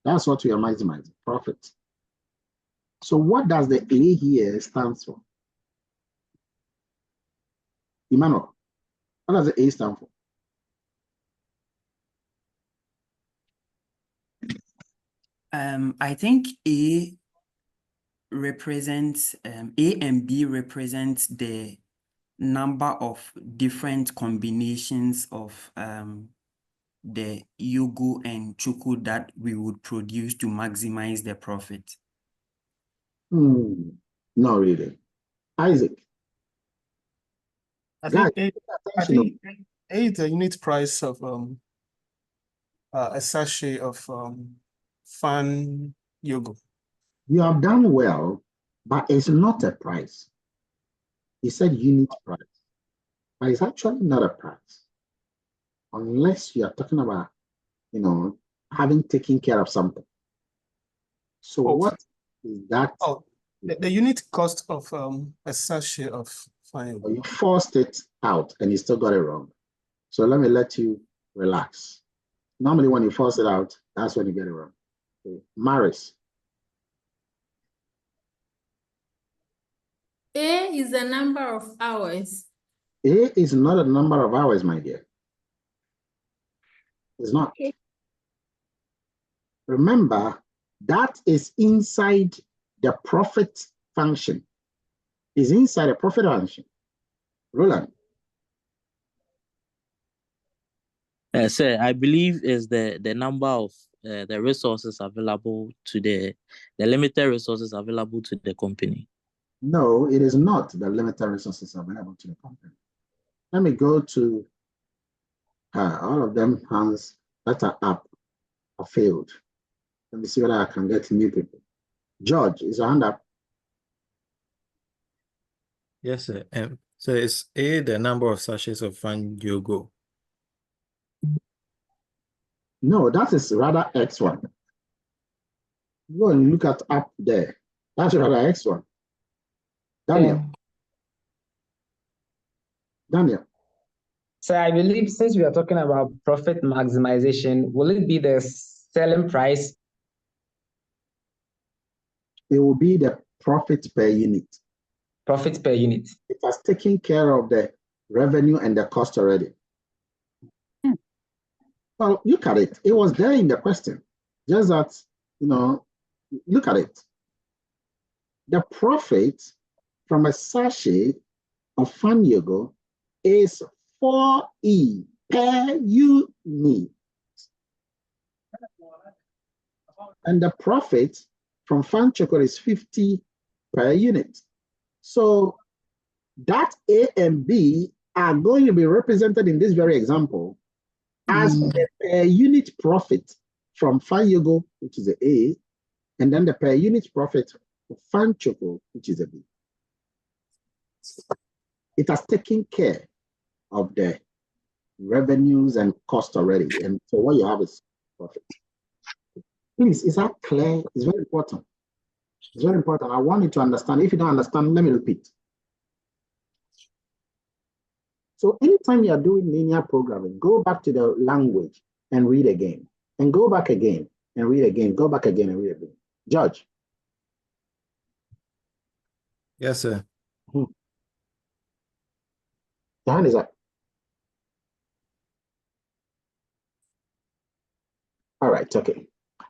Speaker 1: That's what we are maximizing, profit. So what does the A here stand for? Emmanuel, what does the A stand for?
Speaker 9: I think A represents A and B represents the number of different combinations of the yogo and choco that we would produce to maximize the profit.
Speaker 1: Not really. Isaac.
Speaker 19: I
Speaker 1: Guys,
Speaker 19: think A is the unit price of a sachet of fan yogo.
Speaker 1: you have done well, but it's not a price. You said unit price, but it's actually not a price. Unless you are talking about, having taken care of something. So what is that?
Speaker 19: Oh, the unit cost of a sachet of fan yogo.
Speaker 1: You forced it out and you still got it wrong. So let me let you relax. Normally when you force it out, that's when you get it wrong. Okay. Maris.
Speaker 20: A is the number of hours.
Speaker 1: A is not a number of hours, my dear. It's not. Okay. Remember, that is inside the profit function. Is inside a profit function. Roland.
Speaker 21: Sir, I believe is the number of the resources available to the limited resources available to the company.
Speaker 1: No, it is not the limited resources available to the company. Let me go to all of them hands that are up or failed. Let me see whether I can get new people. George, is your hand up?
Speaker 22: Yes, sir. So it's A, the number of sachets of fan yogo.
Speaker 1: No, that is rather X1. Go and look at up there. That's rather X1. Daniel. Daniel.
Speaker 17: So I believe since we are talking about profit maximization, will it be the selling price?
Speaker 1: It will be the profit per unit.
Speaker 17: Profit per unit.
Speaker 1: It has taken care of the revenue and the cost already. Well, look at it. It was there in the question. Just that, look at it. The profit from a sachet of fan yogo is 4E per unit. And the profit from fan chocolate is 50 per unit. So that A and B are going to be represented in this very example as the per unit profit from fan yogo, which is a A, and then the per unit profit of fan chocolate, which is a B. It has taken care of the revenues and cost already. And so what you have is profit. Please, is that clear? It's very important. It's very important. I want you to understand. If you don't understand, let me repeat. So anytime you are doing linear programming, go back to the language and read again. And go back again and read again. Go back again and read again. Judge.
Speaker 22: Yes, sir.
Speaker 1: The hand is up. All right, okay.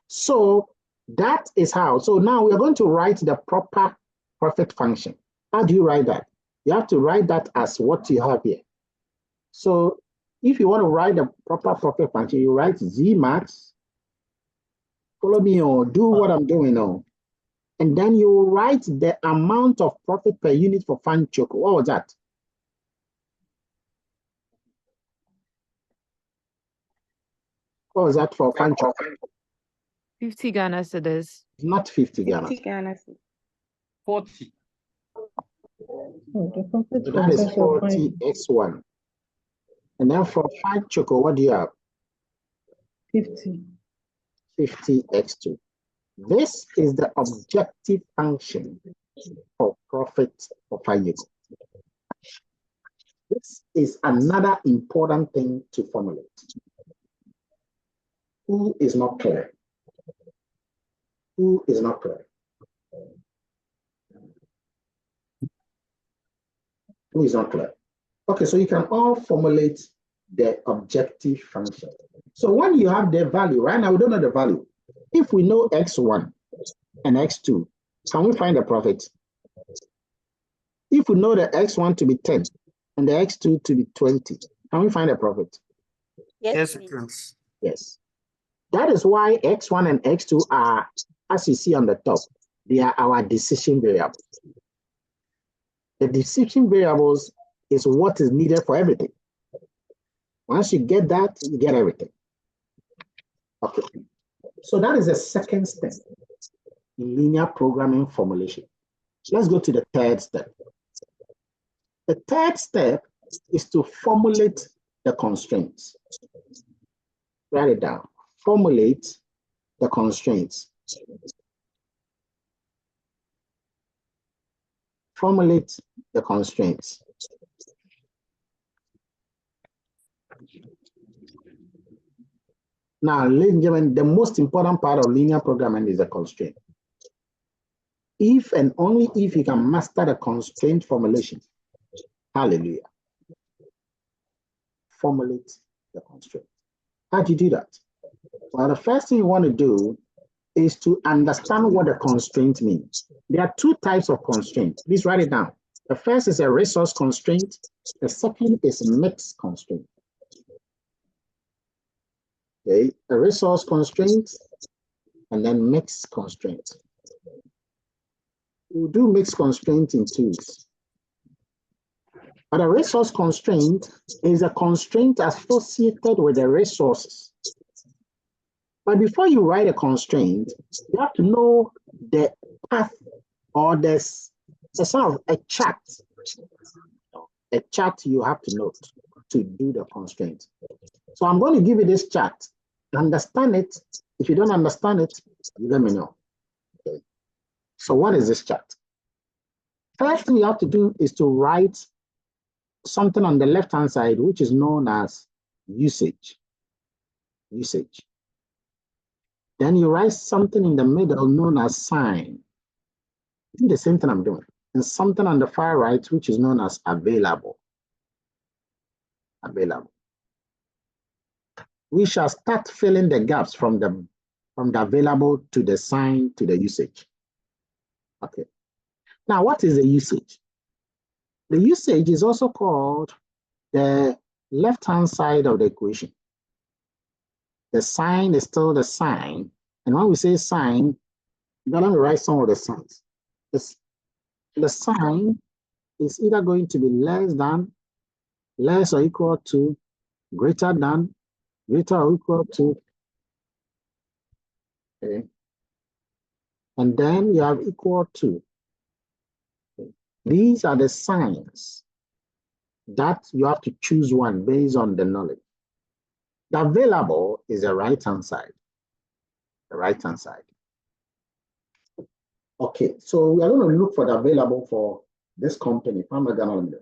Speaker 1: So that is how. So now we are going to write the proper profit function. How do you write that? You have to write that as what you have here. So if you want to write the proper profit function, you write Zmax. Follow me or do what I'm doing now. And then you write the amount of profit per unit for fan choco. What was that? What was that for fan choco?
Speaker 14: 50 Ghana cedis.
Speaker 1: Not 50 Ghana.
Speaker 15: 50 Ghana cedis.
Speaker 13: 40.
Speaker 1: That is 40 X1. And then for fan choco, what do you have?
Speaker 5: 50.
Speaker 1: 50 X2. This is the objective function for profit for fan choco. This is another important thing to formulate. Who is not clear? Who is not clear? Who is not clear? Okay, so you can all formulate the objective function. So when you have the value, right now we don't know the value. If we know X1 and X2, Can we find the profit? If we know the X1 to be 10 and the X2 to be 20, can we find a profit?
Speaker 12: Yes,
Speaker 19: we can.
Speaker 1: Yes. That is why X1 and X2 are, as you see on the top, they are our decision variables. The decision variables is what is needed for everything. Once you get that, you get everything. Okay. So that is the second step in linear programming formulation. Let's go to the third step. The third step is to formulate the constraints. Write it down. Formulate the constraints. Formulate the constraints. Now, ladies and gentlemen, the most important part of linear programming is the constraint. If and only if you can master the constraint formulation, hallelujah. Formulate the constraint. How do you do that? Well, the first thing you want to do is to understand what the constraint means. There are two types of constraint. Please write it down. The first is a resource constraint. The second is a mixed constraint. Okay, a resource constraint and then mixed constraint. We'll do mixed constraint in twos. But a resource constraint is a constraint associated with the resources. But before you write a constraint, you have to know the path or there's a sort of a chart. A chart you have to note to do the constraint. So I'm going to give you this chart. Understand it. If you don't understand it, you let me know. Okay. So what is this chart? First thing you have to do is to write something on the left-hand side, which is known as usage. Usage. Then you write something in the middle known as sign. Do the same thing I'm doing. And something on the far right, which is known as available. Available. We shall start filling the gaps from the available to the sign to the usage. Okay. Now, what is the usage? The usage is also called the left-hand side of the equation. The sign is still the sign. And when we say sign, we're going to write some of the signs. The sign is either going to be less than, less or equal to, greater than, greater or equal to. Okay. And then you have equal to. Okay. These are the signs that you have to choose one based on the knowledge. The available is the right-hand side. The right-hand side. Okay, so we are going to look for the available for this company, Farmer Ghana Limited.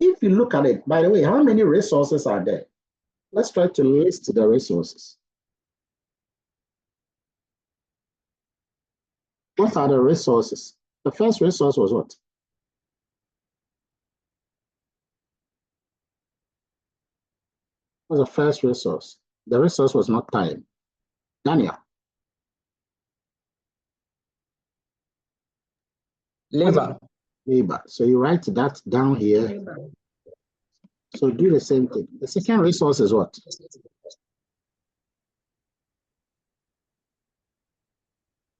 Speaker 1: If you look at it, by the way, how many resources are there? Let's try to list the resources. What are the resources? The first resource was what? What was the first resource? The resource was not time. Daniel.
Speaker 17: Labor.
Speaker 1: Labor. So you write that down here. Labor. So do the same thing. The second resource is what?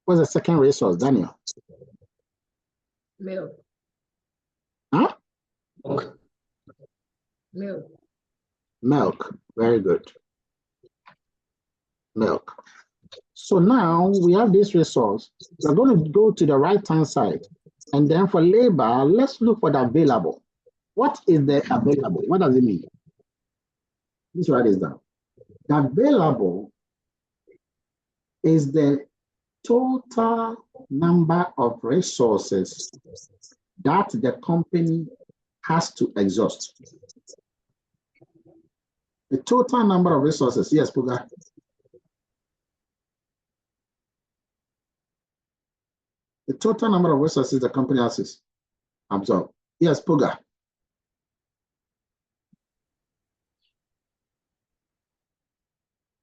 Speaker 1: What's the second resource, Daniel?
Speaker 4: Milk.
Speaker 1: Huh?
Speaker 4: Milk. Milk.
Speaker 1: Milk. Very good. Milk. So now we have this resource. We're going to go to the right-hand side. And then for labor, let's look for the available. What is the available? What does it mean? Let's write this down. The available is the total number of resources that the company has to exhaust. The total number of resources. Yes, Puga. The total number of resources the company has to absorb. Yes, Puga.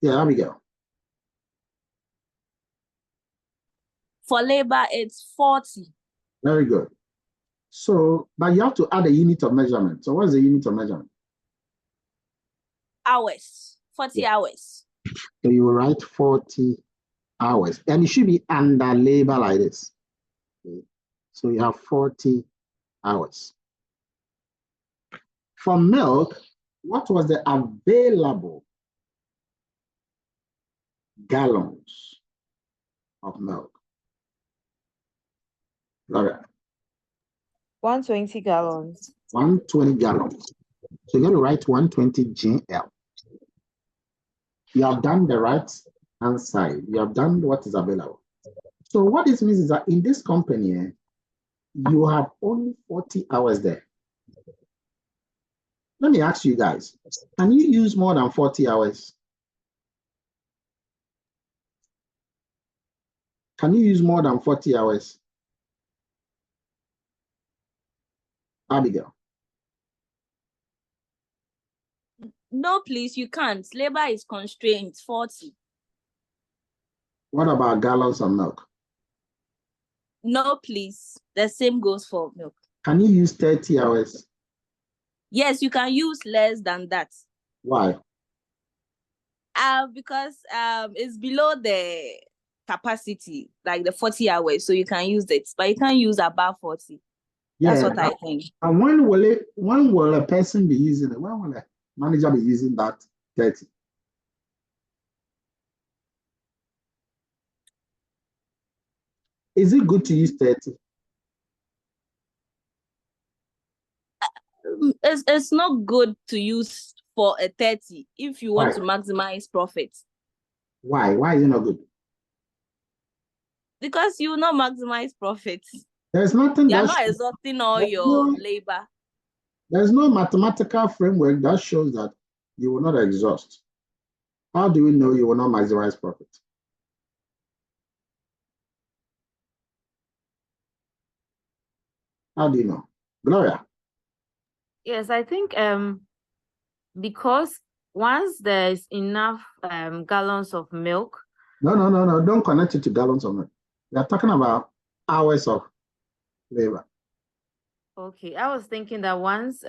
Speaker 1: Yeah, there we go.
Speaker 3: For labor, it's 40.
Speaker 1: Very good. So, but you have to add a unit of measurement. So what's the unit of measurement?
Speaker 3: Hours, 40 hours.
Speaker 1: So you write 40 hours. And it should be under labor like this. Okay. So you have 40 hours. For milk, what was the available gallons of milk? Laura.
Speaker 14: 120 gallons.
Speaker 1: 120 gallons. So you're going to write 120 GL. You have done the right hand side. You have done what is available. So what this means is that in this company, you have only 40 hours there. Let me ask you guys, can you use more than 40 hours? Can you use more than 40 hours? Abigail.
Speaker 3: No, please, you can't. Labor is constrained, 40.
Speaker 1: What about gallons of milk?
Speaker 3: No, please. The same goes for milk.
Speaker 1: Can you use 30 hours?
Speaker 3: Yes, you can use less than that.
Speaker 1: Why?
Speaker 3: Because it's below the capacity, like the 40 hours, so you can use it, but you can't use above 40. That's what I think.
Speaker 1: And when will a person be using it? When will a manager be using that 30? Is it good to use 30?
Speaker 3: It's not good to use for a 30 if you want to maximize profits.
Speaker 1: Why? Why is it not good?
Speaker 3: Because you will not maximize profits.
Speaker 1: There's nothing
Speaker 3: You're
Speaker 1: that
Speaker 3: not exhausting all
Speaker 1: there's
Speaker 3: your
Speaker 1: no-
Speaker 3: labor.
Speaker 1: There's no mathematical framework that shows that you will not exhaust. How do we know you will not maximize profit? How do you know? Gloria.
Speaker 14: Yes, I think because once there's enough gallons of milk.
Speaker 1: No. Don't connect it to gallons of milk. We are talking about hours of labor.
Speaker 14: Okay, I was thinking that once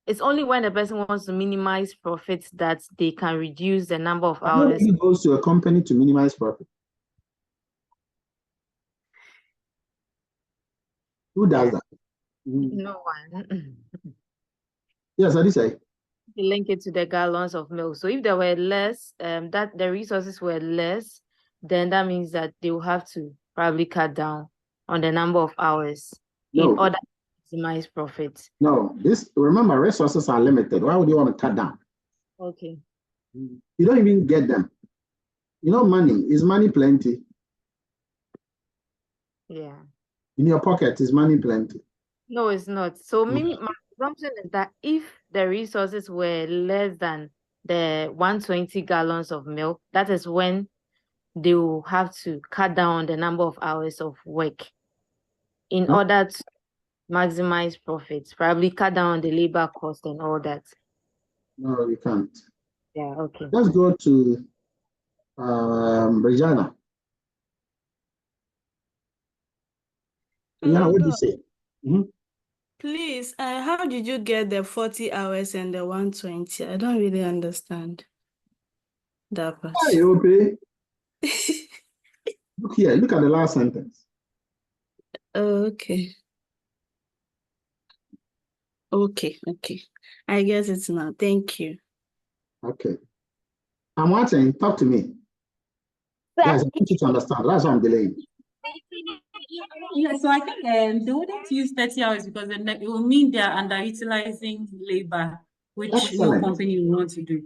Speaker 14: it's only when the person wants to minimize profits that they can reduce the number of hours.
Speaker 1: Nobody goes to a company to minimize profit. Who does that?
Speaker 14: No one.
Speaker 1: Yes, I did say.
Speaker 14: To link it to the gallons of milk. So if there were less, that the resources were less, then that means that they will have to probably cut down on the number of hours in order to maximize profits.
Speaker 1: No, remember, resources are limited. Why would you want to cut down?
Speaker 14: Okay.
Speaker 1: You don't even get them. You know, is money plenty?
Speaker 14: Yeah.
Speaker 1: In your pocket, is money plenty?
Speaker 14: No, it's not. So my assumption is that if the resources were less than the 120 gallons of milk, that is when they will have to cut down on the number of hours of work in order to maximize profits, probably cut down on the labor cost and all that.
Speaker 1: No, you can't.
Speaker 14: Yeah, okay.
Speaker 1: Let's go to Regina. Yeah, what do you say?
Speaker 11: Please, how did you get the 40 hours and the 120? I don't really understand that part.
Speaker 1: Hey, okay. Look here, look at the last sentence.
Speaker 11: Okay. Okay. I guess it's not. Thank you.
Speaker 1: Okay. I'm watching. Talk to me. Guys, I want you to understand. That's why I'm delaying.
Speaker 5: Yeah, so I think they wouldn't use 30 hours because then it will mean they're underutilizing labor, which
Speaker 1: Excellent.
Speaker 5: no company will want to do.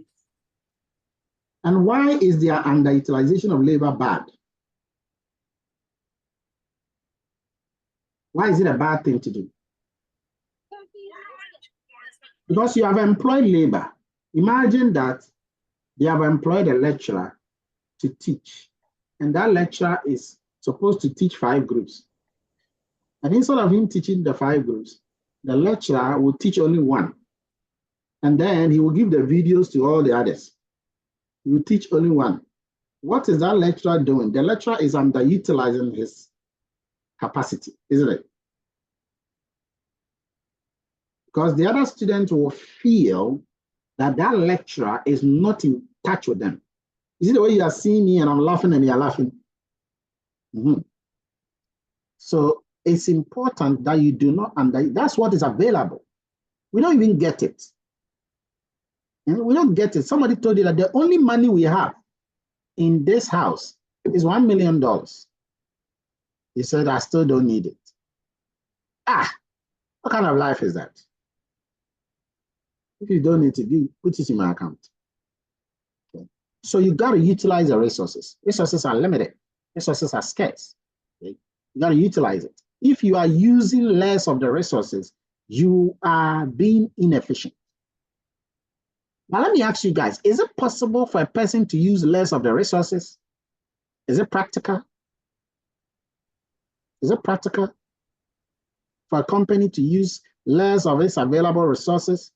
Speaker 1: And why is their underutilization of labor bad? Why is it a bad thing to do? Because you have employed labor. Imagine that they have employed a lecturer to teach, and that lecturer is supposed to teach 5 groups. And instead of him teaching the 5 groups, the lecturer will teach only 1. And then he will give the videos to all the others. He will teach only 1. What is that lecturer doing? The lecturer is underutilizing his capacity, isn't it? Because the other students will feel that that lecturer is not in touch with them. You see the way you are seeing me and I'm laughing and you're laughing? So it's important that you do not, and that's what is available. We don't even get it. We don't get it. Somebody told you that the only money we have in this house is $1 million. He said, I still don't need it. What kind of life is that? If you don't need to put it in my account. Okay. So you got to utilize the resources. Resources are limited. Resources are scarce. Okay. You got to utilize it. If you are using less of the resources, you are being inefficient. Now, let me ask you guys, is it possible for a person to use less of the resources? Is it practical? Is it practical for a company to use less of its available resources?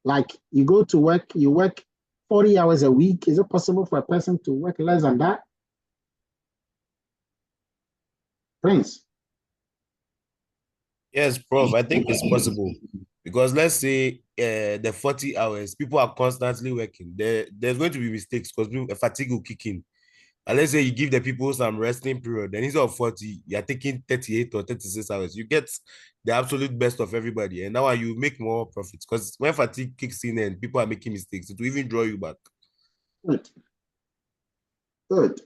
Speaker 1: Like you go to work, you work 40 hours a week. Is it possible for a person to work less than that? Prince?
Speaker 10: Yes, Prof, I think it's possible. Because let's say the 40 hours, people are constantly working. There's going to be mistakes because fatigue will kick in. And let's say you give the people some resting period, then instead of 40, you're taking 38 or 36 hours. You get the absolute best of everybody. And now you make more profits. Because when fatigue kicks in and people are making mistakes, it will even draw you back.
Speaker 1: Good. Good.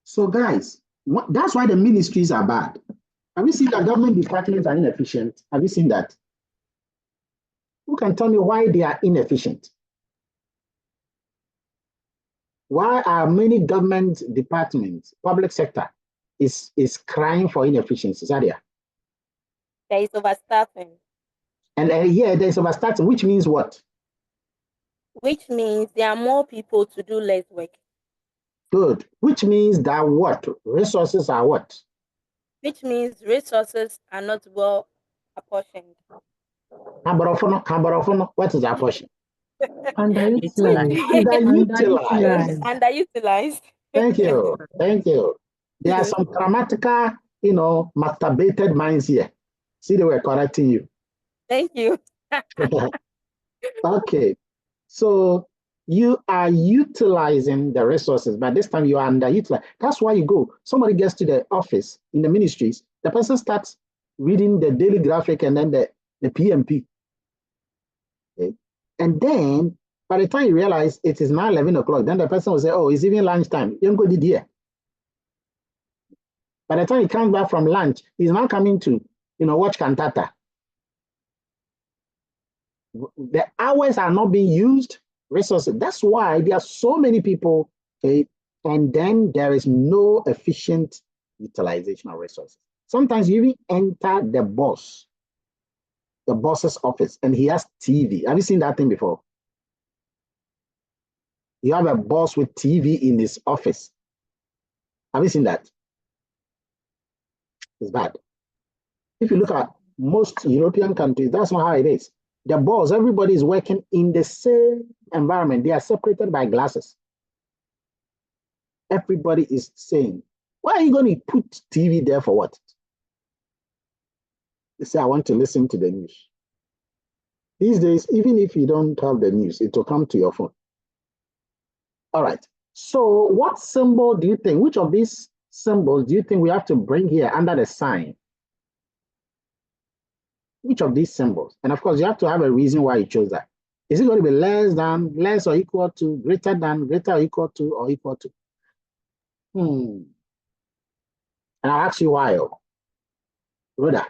Speaker 1: So guys, that's why the ministries are bad. Have you seen that government departments are inefficient? Have you seen that? Who can tell me why they are inefficient? Why are many government departments, public sector, is crying for inefficiencies? There
Speaker 3: is overstaffing.
Speaker 1: And yeah, there's overstaffing, which means what?
Speaker 3: Which means there are more people to do less work.
Speaker 1: Good. Which means that what? Resources are what?
Speaker 3: Which means resources are not well apportioned.
Speaker 1: What is apportioned?
Speaker 5: Underutilized.
Speaker 3: Underutilized.
Speaker 1: Thank you. Thank you. There are some grammatical, masturbated minds here. See, they were correcting you.
Speaker 3: Thank you.
Speaker 1: Okay. So you are utilizing the resources, but this time you are underutilized. That's why you go. Somebody gets to the office in the ministries, the person starts reading the daily graphic and then the PMP. Okay. And then by the time you realize it is now 11 o'clock, then the person will say, oh, it's even lunchtime. You go did here. By the time he comes back from lunch, he's now coming to, watch cantata. The hours are not being used, resources. That's why there are so many people, okay, and then there is no efficient utilization of resources. Sometimes you even enter the boss's office, and he has TV. Have you seen that thing before? You have a boss with TV in his office. Have you seen that? It's bad. If you look at most European countries, that's not how it is. The boss, everybody is working in the same environment. They are separated by glasses. Everybody is saying, why are you going to put TV there for what? They say, I want to listen to the news. These days, even if you don't have the news, it will come to your phone. All right. So what symbol do you think, which of these symbols do you think we have to bring here under the sign? Which of these symbols? And of course, you have to have a reason why you chose that. Is it going to be less than, less or equal to, greater than, greater or equal to, or equal to? And I'll ask you why. Rhoda.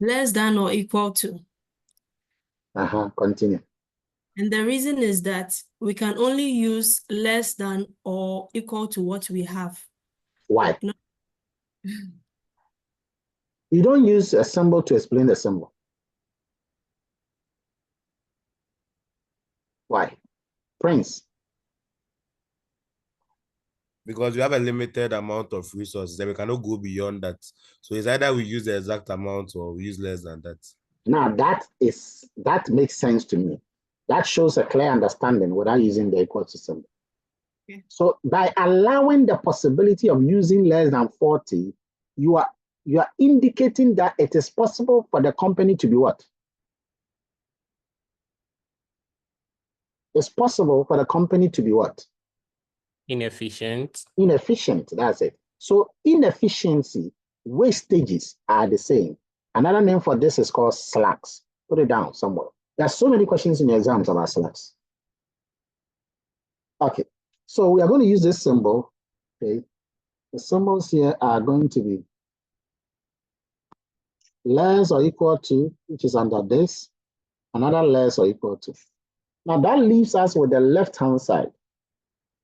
Speaker 11: Less than or equal to.
Speaker 1: Continue.
Speaker 11: And the reason is that we can only use less than or equal to what we have.
Speaker 1: Why? You don't use a symbol to explain the symbol. Why? Prince.
Speaker 10: Because we have a limited amount of resources and we cannot go beyond that. So it's either we use the exact amount or we use less than that.
Speaker 1: Now that makes sense to me. That shows a clear understanding without using the equal to symbol. So by allowing the possibility of using less than 40, you are indicating that it is possible for the company to be what? It's possible for the company to be what?
Speaker 7: Inefficient.
Speaker 1: Inefficient, that's it. So inefficiency, wastages are the same. Another name for this is called slacks. Put it down somewhere. There are so many questions in your exams about slacks. Okay, so we are going to use this symbol. Okay, the symbols here are going to be less or equal to, which is under this, another less or equal to. Now that leaves us with the left-hand side.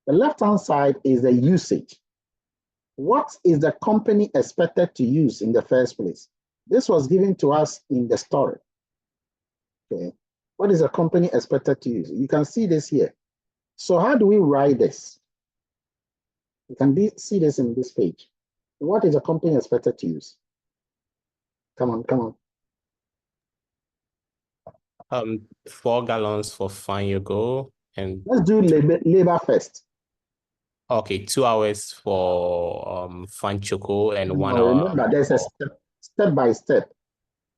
Speaker 1: The left-hand side is the usage. What is the company expected to use in the first place? This was given to us in the story. Okay, what is the company expected to use? You can see this here. So how do we write this? You can see this in this page. What is the company expected to use? Come on, come on.
Speaker 7: 4 gallons for fine yogo and
Speaker 1: let's do labor first.
Speaker 7: Okay, 2 hours for fine choco and 1
Speaker 1: No,
Speaker 7: hour.
Speaker 1: remember, there's a step by step.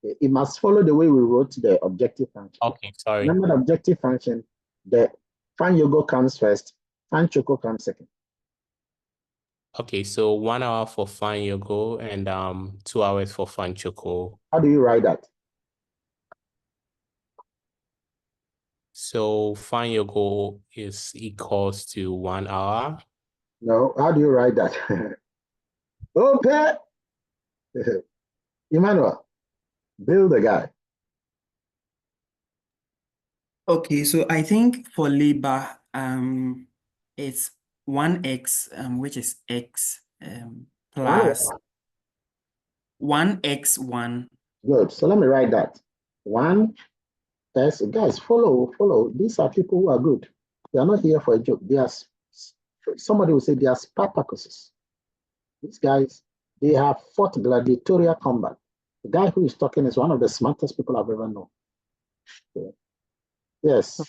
Speaker 1: It must follow the way we wrote the objective function.
Speaker 7: Okay, sorry.
Speaker 1: Remember the objective function, the fine yogo comes first, fine choco comes second.
Speaker 7: Okay, so 1 hour for fine yogo and 2 hours for fine choco.
Speaker 1: How do you write that?
Speaker 7: So fine yogo is equals to 1 hour.
Speaker 1: No, how do you write that? Okay. Emmanuel, build the guy.
Speaker 9: Okay, so I think for labor, it's 1x, which is x plus 1x1.
Speaker 1: Good. So let me write that. 1 S. Guys, follow. These are people who are good. They are not here for a joke. They are, somebody will say they are Spartacuses. These guys, they have fought gladiatorial combat. The guy who is talking is one of the smartest people I've ever known. Okay. Yes.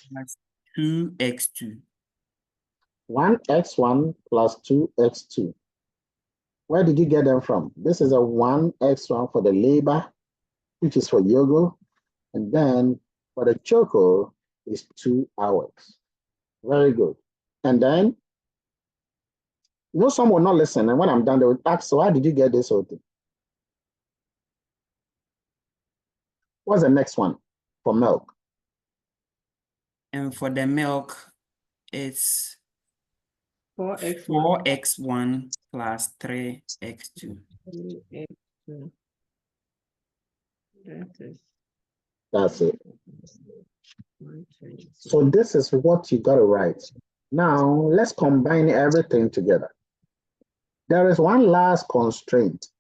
Speaker 9: 2x2.
Speaker 1: 1x1 plus 2x2. Where did you get them from? This is a 1x1 for the labor, which is for yogo. And then for the choco is 2 hours. Very good. And then, you know, some will not listen. And when I'm done, they will ask, so how did you get this whole thing? What's the next one for milk?
Speaker 9: And for the milk, it's
Speaker 2: 4x1.
Speaker 9: 4x1 plus 3x2.
Speaker 1: That's it. So this is what you got to write. Now, let's combine everything together. There is one last constraint.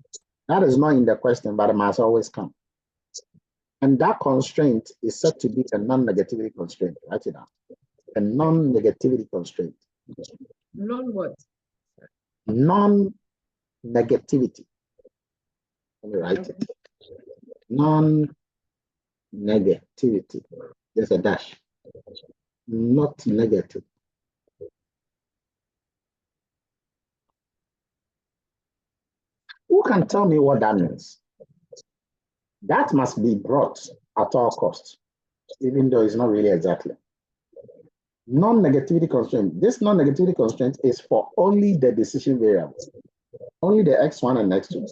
Speaker 1: That is not in the question, but it must always come. And that constraint is said to be a non-negativity constraint. Write it down. A non-negativity constraint.
Speaker 4: Non what?
Speaker 1: Non-negativity. Let me write it. Non-negativity. There's a dash. Not negative. Who can tell me what that means? That must be brought at all costs, even though it's not really exactly. Non-negativity constraint. This non-negativity constraint is for only the decision variables, only the x1 and x2.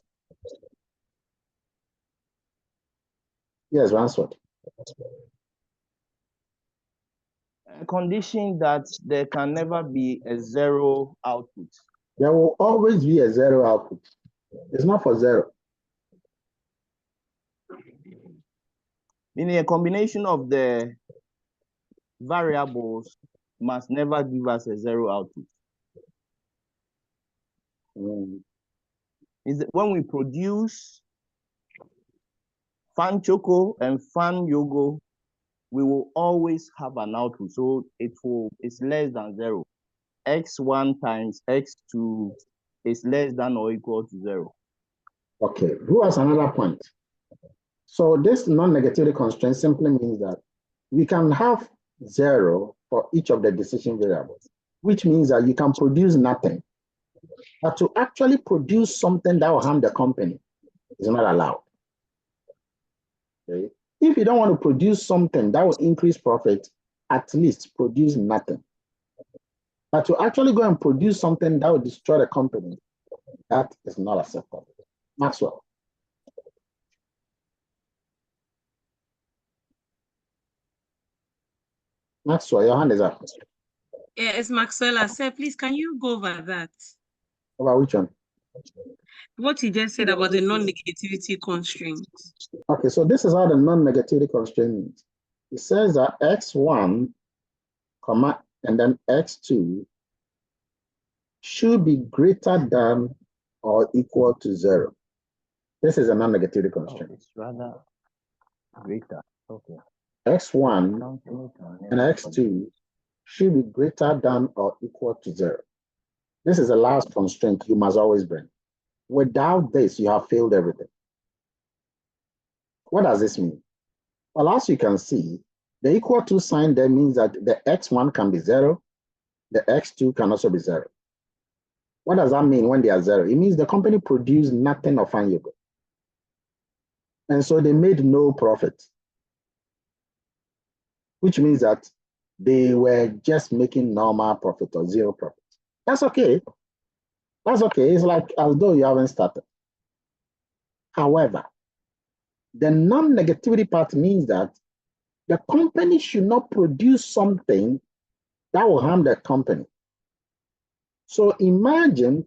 Speaker 1: Yes, Ransford.
Speaker 16: A condition that there can never be a zero output.
Speaker 1: There will always be a zero output. It's not for zero.
Speaker 16: Meaning a combination of the variables must never give us a zero output. Is that when we produce fan choco and fan yogo, we will always have an output. So it's less than zero. X1 times X2 is less than or equal to zero.
Speaker 1: Okay, who has another point? So this non-negativity constraint simply means that we can have zero for each of the decision variables. which means that you can produce nothing. But to actually produce something that will harm the company is not allowed. Okay? If you don't want to produce something that will increase profit, at least produce nothing. But to actually go and produce something that will destroy the company, that is not acceptable. Maxwell. Maxwell, your hand is up.
Speaker 6: Yeah, it's Maxwell. Sir, please, can you go over that?
Speaker 1: About which one?
Speaker 6: What you just said about the non-negativity constraints.
Speaker 1: Okay, so this is how the non-negativity constraint means. It says that x1, comma, and then x2 should be greater than or equal to 0. This is a non-negativity constraint.
Speaker 16: It's rather greater. Okay.
Speaker 1: X1 and x2 should be greater than or equal to 0. This is the last constraint you must always bring. Without this, you have failed everything. What does this mean? Well, as you can see, the equal to sign there means that the x1 can be 0, the x2 can also be 0. What does that mean when they are 0? It means the company produced nothing of fine yogurt. And so they made no profit, which means that they were just making normal profit or 0 profit. That's okay. That's okay. It's like as though you haven't started. However, the non-negativity part means that the company should not produce something that will harm the company. So imagine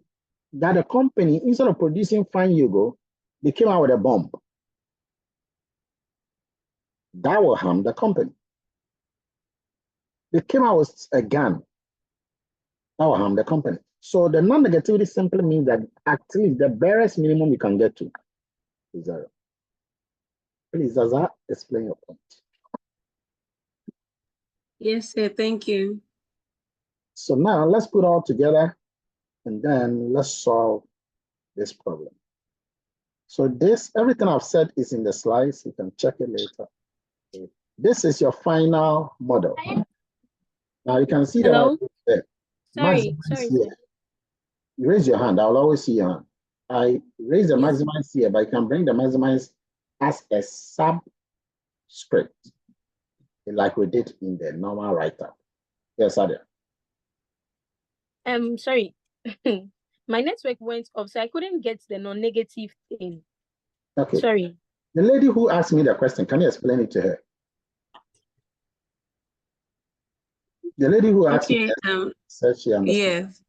Speaker 1: that the company, instead of producing fine yogurt, they came out with a bomb. That will harm the company. They came out with a gun. That will harm the company. So the non-negativity simply means that at least the barest minimum you can get to is 0. Please, does that explain your point?
Speaker 6: Yes, sir. Thank you.
Speaker 1: So now let's put all together and then let's solve this problem. So this, everything I've said is in the slides. You can check it later. Okay. This is your final model. Now you can see
Speaker 3: Hello?
Speaker 1: that
Speaker 3: Sorry,
Speaker 1: maximize here. You raise your hand. I'll always see your hand. I raise the maximize here, but I can bring the maximize as a subscript, like we did in the normal write-up. Yes, Adia.
Speaker 3: Sorry. My network went off, so I couldn't get the non-negative thing.
Speaker 1: Okay.
Speaker 3: Sorry.
Speaker 1: The lady who asked me the question, can you explain it to her? The lady who asked me said she understood.
Speaker 6: Yes.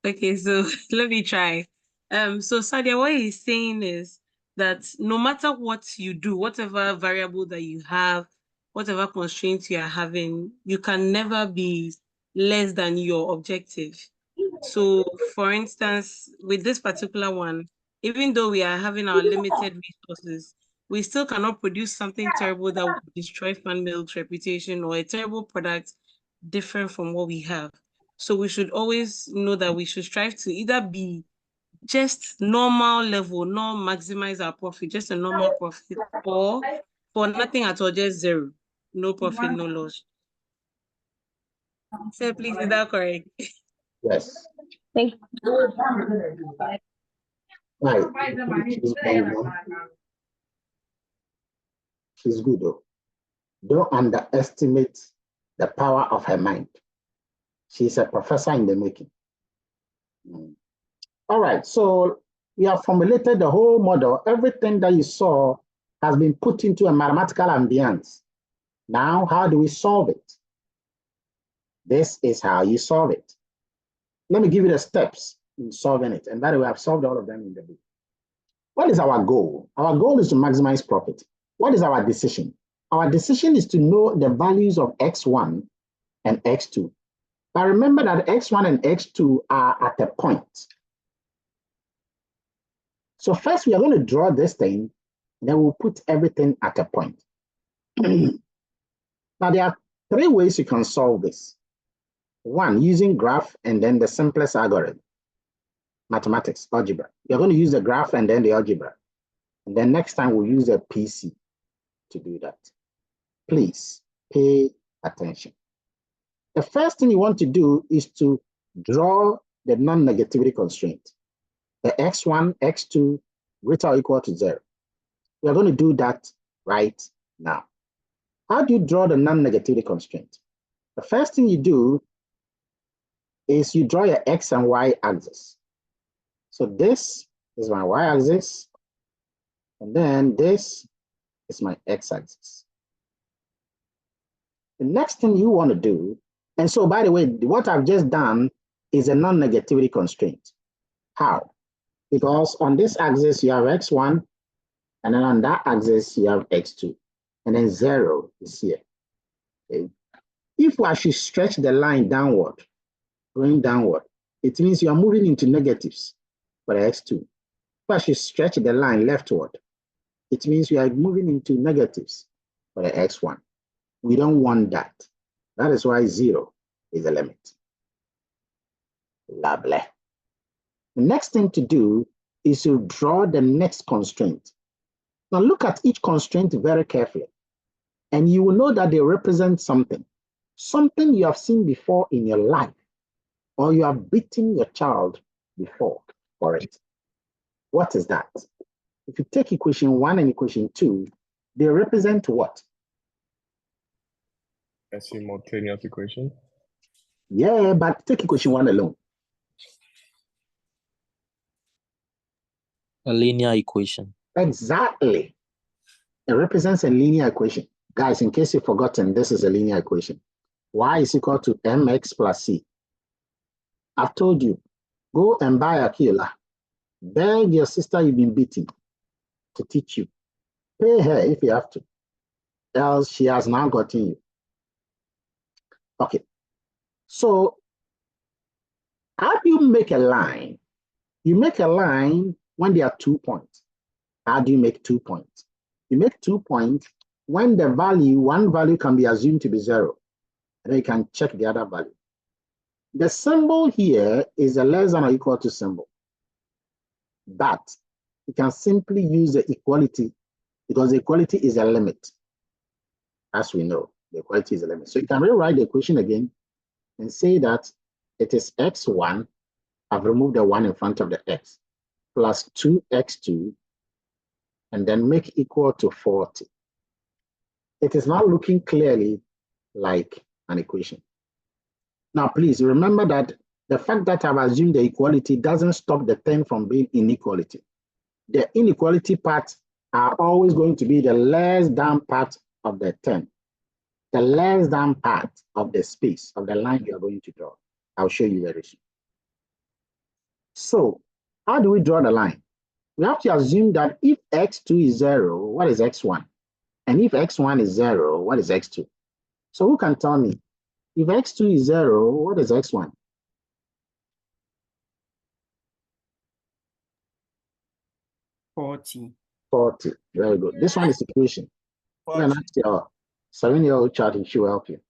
Speaker 6: Okay, so let me try. So Sadia, what he's saying is that no matter what you do, whatever variable that you have, whatever constraints you are having, you can never be less than your objective. So for instance, with this particular one, even though we are having our limited resources, we still cannot produce something terrible that would destroy fan milk's reputation or a terrible product different from what we have. So we should always know that we should strive to either be just normal level, not maximize our profit, just a normal profit, or for nothing at all, just 0. No profit, no loss. So please, is that correct?
Speaker 1: Yes.
Speaker 3: Thank you.
Speaker 1: Right. She's good though. Don't underestimate the power of her mind. She's a professor in the making. All right, so we have formulated the whole model. Everything that you saw has been put into a mathematical ambience. Now, how do we solve it? This is how you solve it. Let me give you the steps in solving it. And by the way, I've solved all of them in the book. What is our goal? Our goal is to maximize profit. What is our decision? Our decision is to know the values of x1 and x2. But remember that x1 and x2 are at a point. So first we are going to draw this thing, then we'll put everything at a point. Now there are 3 ways you can solve this. 1, using graph and then the simplest algorithm. Mathematics, algebra. You're going to use the graph and then the algebra. And then next time we'll use a PC to do that. Please pay attention. The first thing you want to do is to draw the non-negativity constraint. The x1, x2 greater or equal to 0. We are going to do that right now. How do you draw the non-negativity constraint? The first thing you do is you draw your x and y axis. So this is my y-axis, and then this is my x-axis. The next thing you want to do, and so by the way, what I've just done is a non-negativity constraint. How? Because on this axis you have x1, and then on that axis you have x2, and then 0 is here. Okay. If I should stretch the line downward, going downward, it means you are moving into negatives for the x2. If I should stretch the line leftward, it means you are moving into negatives for the x1. We don't want that. That is why 0 is the limit. Lovely. The next thing to do is to draw the next constraint. Now look at each constraint very carefully, and you will know that they represent something. Something you have seen before in your life, or you have beaten your child before for it. What is that? If you take equation 1 and equation 2, they represent what?
Speaker 8: A simultaneous equation.
Speaker 1: Yeah, but take equation 1 alone.
Speaker 21: A linear equation.
Speaker 1: Exactly. It represents a linear equation. Guys, in case you've forgotten, this is a linear equation. Y is equal to mx plus c. I've told you, go and buy a killer. Beg your sister you've been beating to teach you. Pay her if you have to. Else she has now gotten you. Okay. So how do you make a line? You make a line when there are 2 points. How do you make 2 points? You make 2 points when the value, one value can be assumed to be 0. And then you can check the other value. The symbol here is a less than or equal to symbol. But you can simply use the equality because the equality is a limit. As we know, the equality is a limit. So you can rewrite the equation again and say that it is x1, I've removed the 1 in front of the x, plus 2x2, and then make equal to 40. It is now looking clearly like an equation. Now, please remember that the fact that I've assumed the equality doesn't stop the thing from being inequality. The inequality parts are always going to be the less than part of the term, the less than part of the space of the line you are going to draw. I'll show you very soon. So, how do we draw the line? We have to assume that if x2 is 0, what is x1? And if x1 is 0, what is x2? So who can tell me? If x2 is 0, what is x1?
Speaker 9: 40.
Speaker 1: 40. Very good. This one is equation. You can ask your 7-year-old child and she will help you.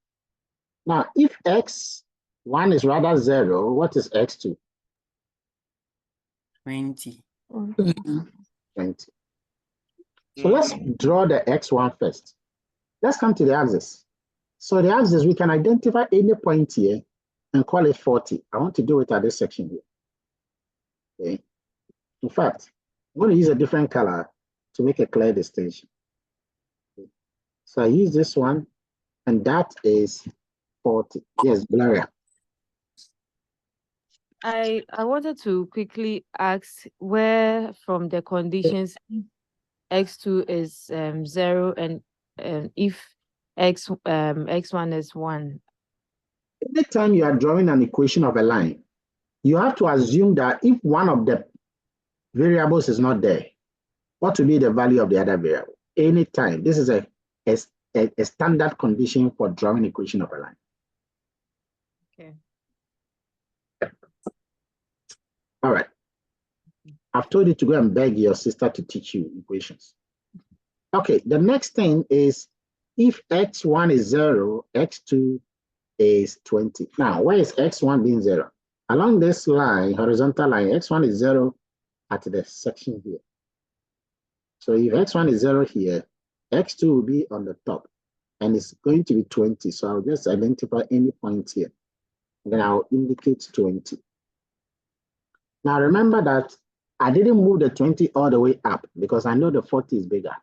Speaker 1: Now, if x1 is rather 0, what is x2?
Speaker 9: 20.
Speaker 1: 20. So let's draw the x1 first. Let's come to the axis. So the axis, we can identify any point here and call it 40. I want to do it at this section here. Okay. In fact, I'm going to use a different color to make a clear distinction. Okay. So I use this one, and that is 40. Yes, Gloria.
Speaker 14: I wanted to quickly ask where from the conditions x2 is 0 and if x1 is 1.
Speaker 1: Anytime you are drawing an equation of a line, you have to assume that if one of the variables is not there, what will be the value of the other variable? Anytime. This is a standard condition for drawing equation of a line.
Speaker 14: Okay.
Speaker 1: All right. I've told you to go and beg your sister to teach you equations. Okay, the next thing is if x1 is 0, x2 is 20. Now, where is x1 being 0? Along this line, horizontal line, x1 is 0 at the section here. So if x1 is 0 here, x2 will be on the top. and it's going to be 20. So I'll just identify any point here. Then I'll indicate 20. Now remember that I didn't move the 20 all the way up because I know the 40 is bigger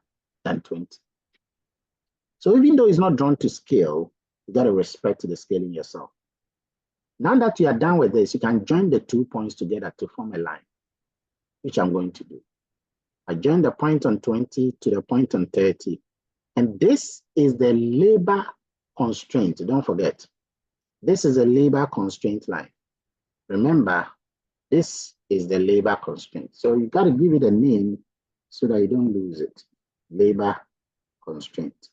Speaker 1: than 20. So even though it's not drawn to scale, you got to respect the scaling yourself. Now that you are done with this, you can join the 2 points together to form a line, which I'm going to do. I join the point on 20 to the point on 30. And this is the labor constraint. Don't forget, this is a labor constraint line. Remember, this is the labor constraint. So you got to give it a name so that you don't lose it. Labor constraint.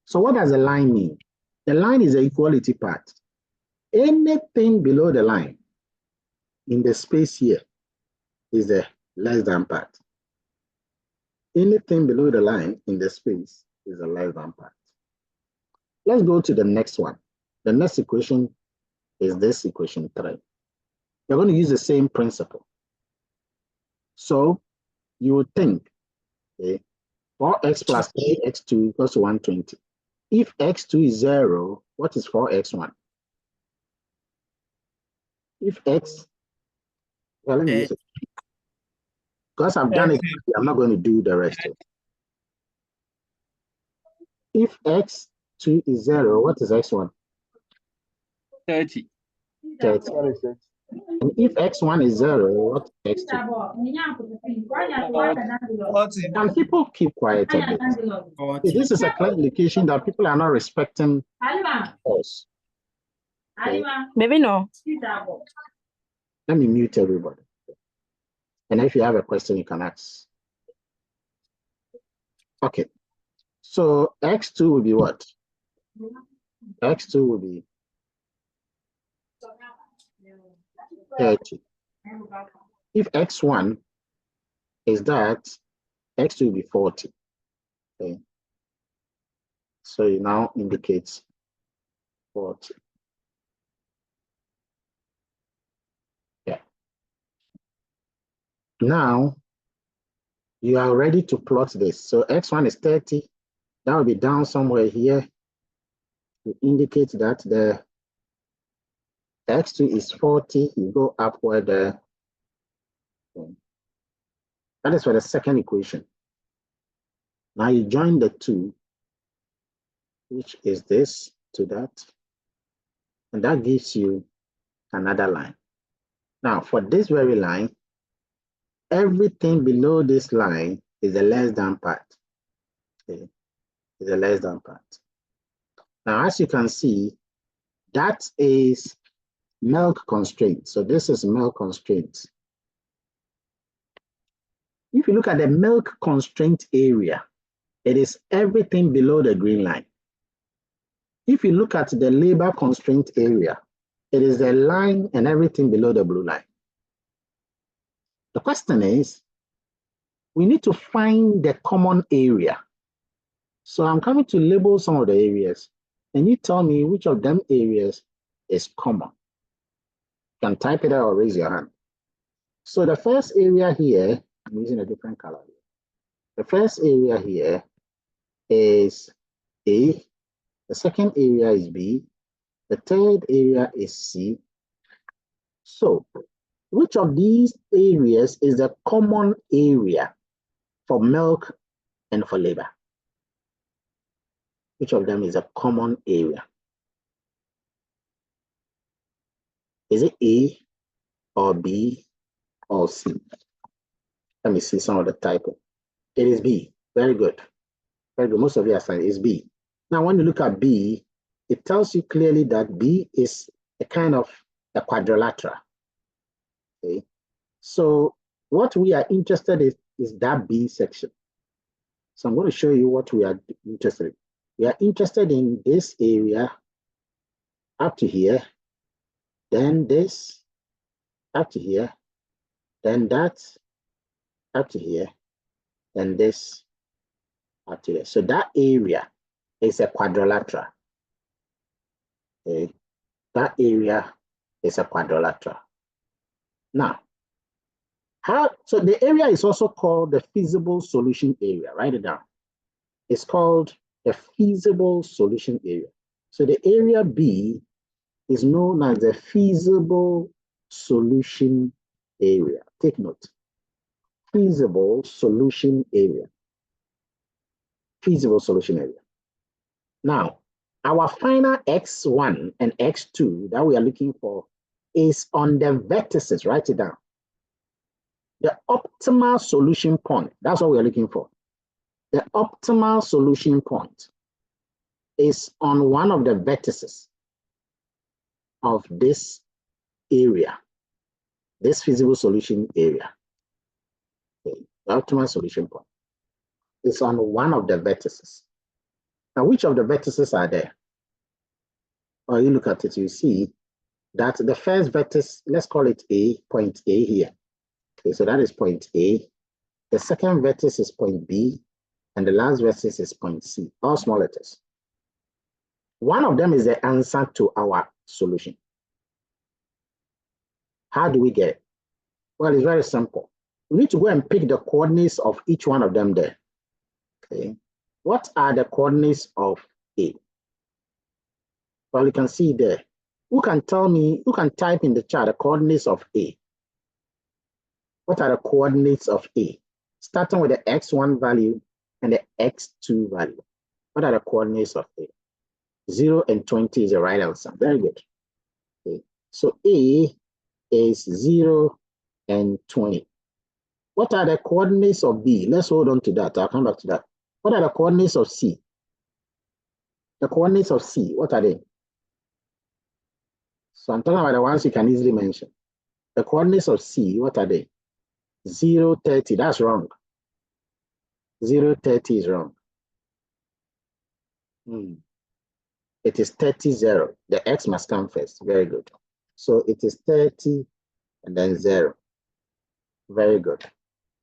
Speaker 1: So what does a line mean? The line is the equality part. Anything below the line in the space here is the less than part. Anything below the line in the space is a less than part. Let's go to the next one. The next equation is this equation 3. You're going to use the same principle. So you would think, okay, 4x plus 3x2 equals to 120. If x2 is 0, what is 4x1? If x, well, let me use it. Because I've done it, I'm not going to do the rest of it. If x2 is 0, what is x1?
Speaker 13: 30.
Speaker 1: 30. And if x1 is 0, what is x2?
Speaker 13: 40.
Speaker 1: And people keep quiet a bit. This is a clear indication that people are not respecting us. Okay.
Speaker 11: Maybe no.
Speaker 1: Let me mute everybody. And if you have a question, you can ask. Okay. So x2 will be what? X2 will be 30. If x1 is that, x2 will be 40. Okay. So it now indicates 40. Yeah. Now you are ready to plot this. So x1 is 30. That will be down somewhere here to indicate that the x2 is 40. You go upward there. Okay. That is for the second equation. Now you join the 2, which is this to that, and that gives you another line. Now for this very line, everything below this line is a less than part. Okay. Is a less than part. Now as you can see, that is milk constraint. So this is milk constraint. If you look at the milk constraint area, it is everything below the green line. If you look at the labor constraint area, it is the line and everything below the blue line. The question is, we need to find the common area. So I'm coming to label some of the areas, and you tell me which of them areas is common. You can type it out or raise your hand. So the first area here, I'm using a different color here. The first area here is A. The second area is B. The third area is C. So which of these areas is the common area for milk and for labor? Which of them is a common area? Is it A or B or C? Let me see some of the typing. It is B. Very good. Very good. Most of you are saying it's B. Now, when you look at B, it tells you clearly that B is a kind of a quadrilateral. Okay. So what we are interested in is that B section. So I'm going to show you what we are interested in. We are interested in this area up to here, then this up to here, then that up to here, and this up to here. So that area is a quadrilateral. Okay. That area is a quadrilateral. Now, so the area is also called the feasible solution area. Write it down. It's called the feasible solution area. So the area B is known as the feasible solution area. Take note. Feasible solution area. Feasible solution area. Now, our final X1 and X2 that we are looking for is on the vertices. Write it down. The optimal solution point. That's what we are looking for. The optimal solution point is on one of the vertices of this area, this feasible solution area. Okay. The optimal solution point is on one of the vertices. Now, which of the vertices are there? Well, you look at it, you see that the first vertex, let's call it A, point A here. Okay, so that is point A. The second vertex is point B, and the last vertex is point C, all small letters. One of them is the answer to our solution. How do we get it? Well, it's very simple. We need to go and pick the coordinates of each one of them there. Okay. What are the coordinates of A? Well, you can see there. Who can tell me, who can type in the chat the coordinates of A? What are the coordinates of A? Starting with the x1 value and the x2 value. What are the coordinates of A? 0 and 20 is the right answer. Very good. Okay. So A is 0 and 20. What are the coordinates of B? Let's hold on to that. I'll come back to that. What are the coordinates of C? The coordinates of C, what are they? So I'm talking about the ones you can easily mention. The coordinates of C, what are they? 0, 30, that's wrong. 0, 30 is wrong. It is 30, 0. The X must come first. Very good. So it is 30 and then 0. Very good.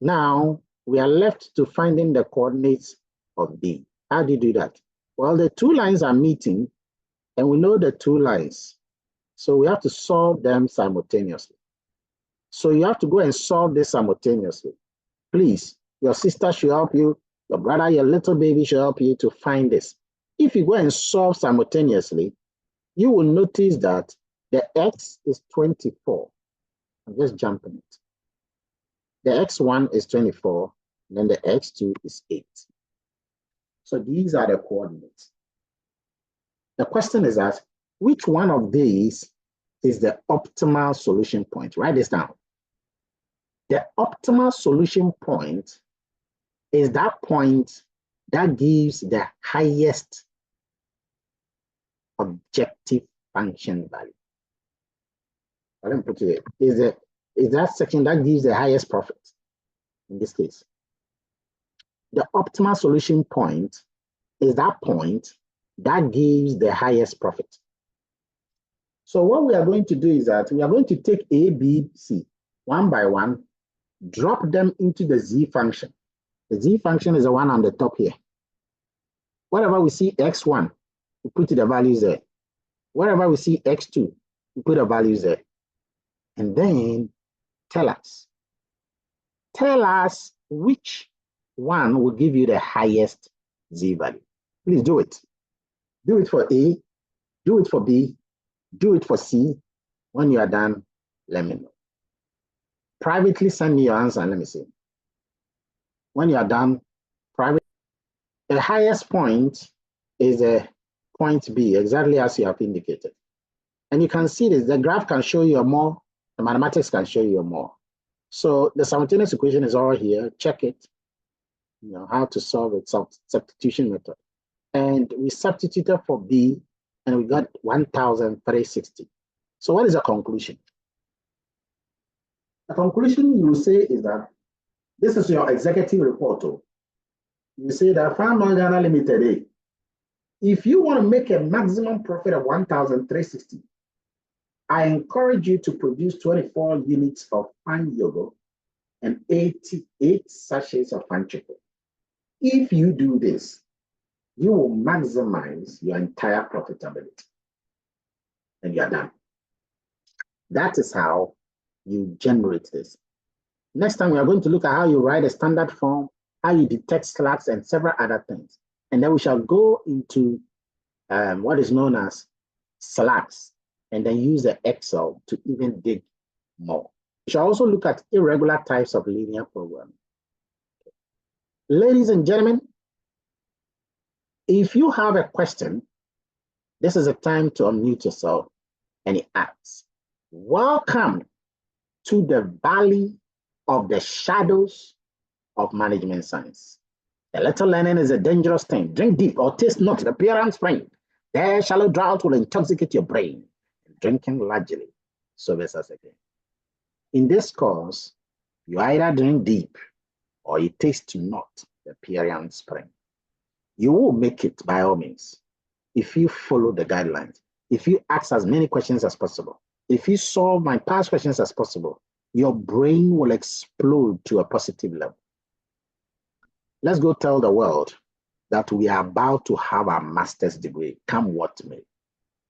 Speaker 1: Now we are left to finding the coordinates of B. How do you do that? Well, the two lines are meeting and we know the two lines. So we have to solve them simultaneously. So you have to go and solve this simultaneously. Please, your sister should help you, your brother, your little baby should help you to find this. If you go and solve simultaneously, you will notice that the X is 24. I'm just jumping it. The X1 is 24, and then the X2 is 8. So these are the coordinates. The question is that which one of these is the optimal solution point? Write this down. The optimal solution point is that point that gives the highest objective function value. Let me put it here. Is that section that gives the highest profit in this case. The optimal solution point is that point that gives the highest profit. So what we are going to do is that we are going to take A, B, C one by one, drop them into the Z function. The Z function is the one on the top here. Wherever we see X1, we put the values there. Wherever we see X2, we put the values there. And then tell us which one will give you the highest Z value. Please do it. Do it for A, do it for B, do it for C. When you are done, let me know. Privately send me your answer and let me see. When you are done, the highest point is a point B, exactly as you have indicated. And you can see this, the graph can show you more, the mathematics can show you more. So the simultaneous equation is all here, check it, you know, how to solve it, substitution method. And we substituted for B and we got 1,360. So what is the conclusion? The conclusion you will say is that this is your executive report. You say that Farm Ghana Limited, if you want to make a maximum profit of 1,360, I encourage you to produce 24 units of fine yogurt and 88 sachets of fine chocolate. If you do this, you will maximize your entire profitability. And you're done. That is how you generate this. Next time, we are going to look at how you write a standard form, how you detect slacks, and several other things. And then we shall go into what is known as slabs, and then use the Excel to even dig more. We shall also look at irregular types of linear programming. Ladies and gentlemen, if you have a question, this is a time to unmute yourself and ask. Welcome to the valley of the shadows of management science. A little learning is a dangerous thing. Drink deep or taste not the appearance spring. There shallow drought will intoxicate your brain. Drinking largely serves us again. In this course, you either drink deep or you taste not the appearance spring. You will make it by all means if you follow the guidelines, if you ask as many questions as possible, if you solve my past questions as possible, your brain will explode to a positive level. Let's go tell the world that we are about to have our master's degree, come what may.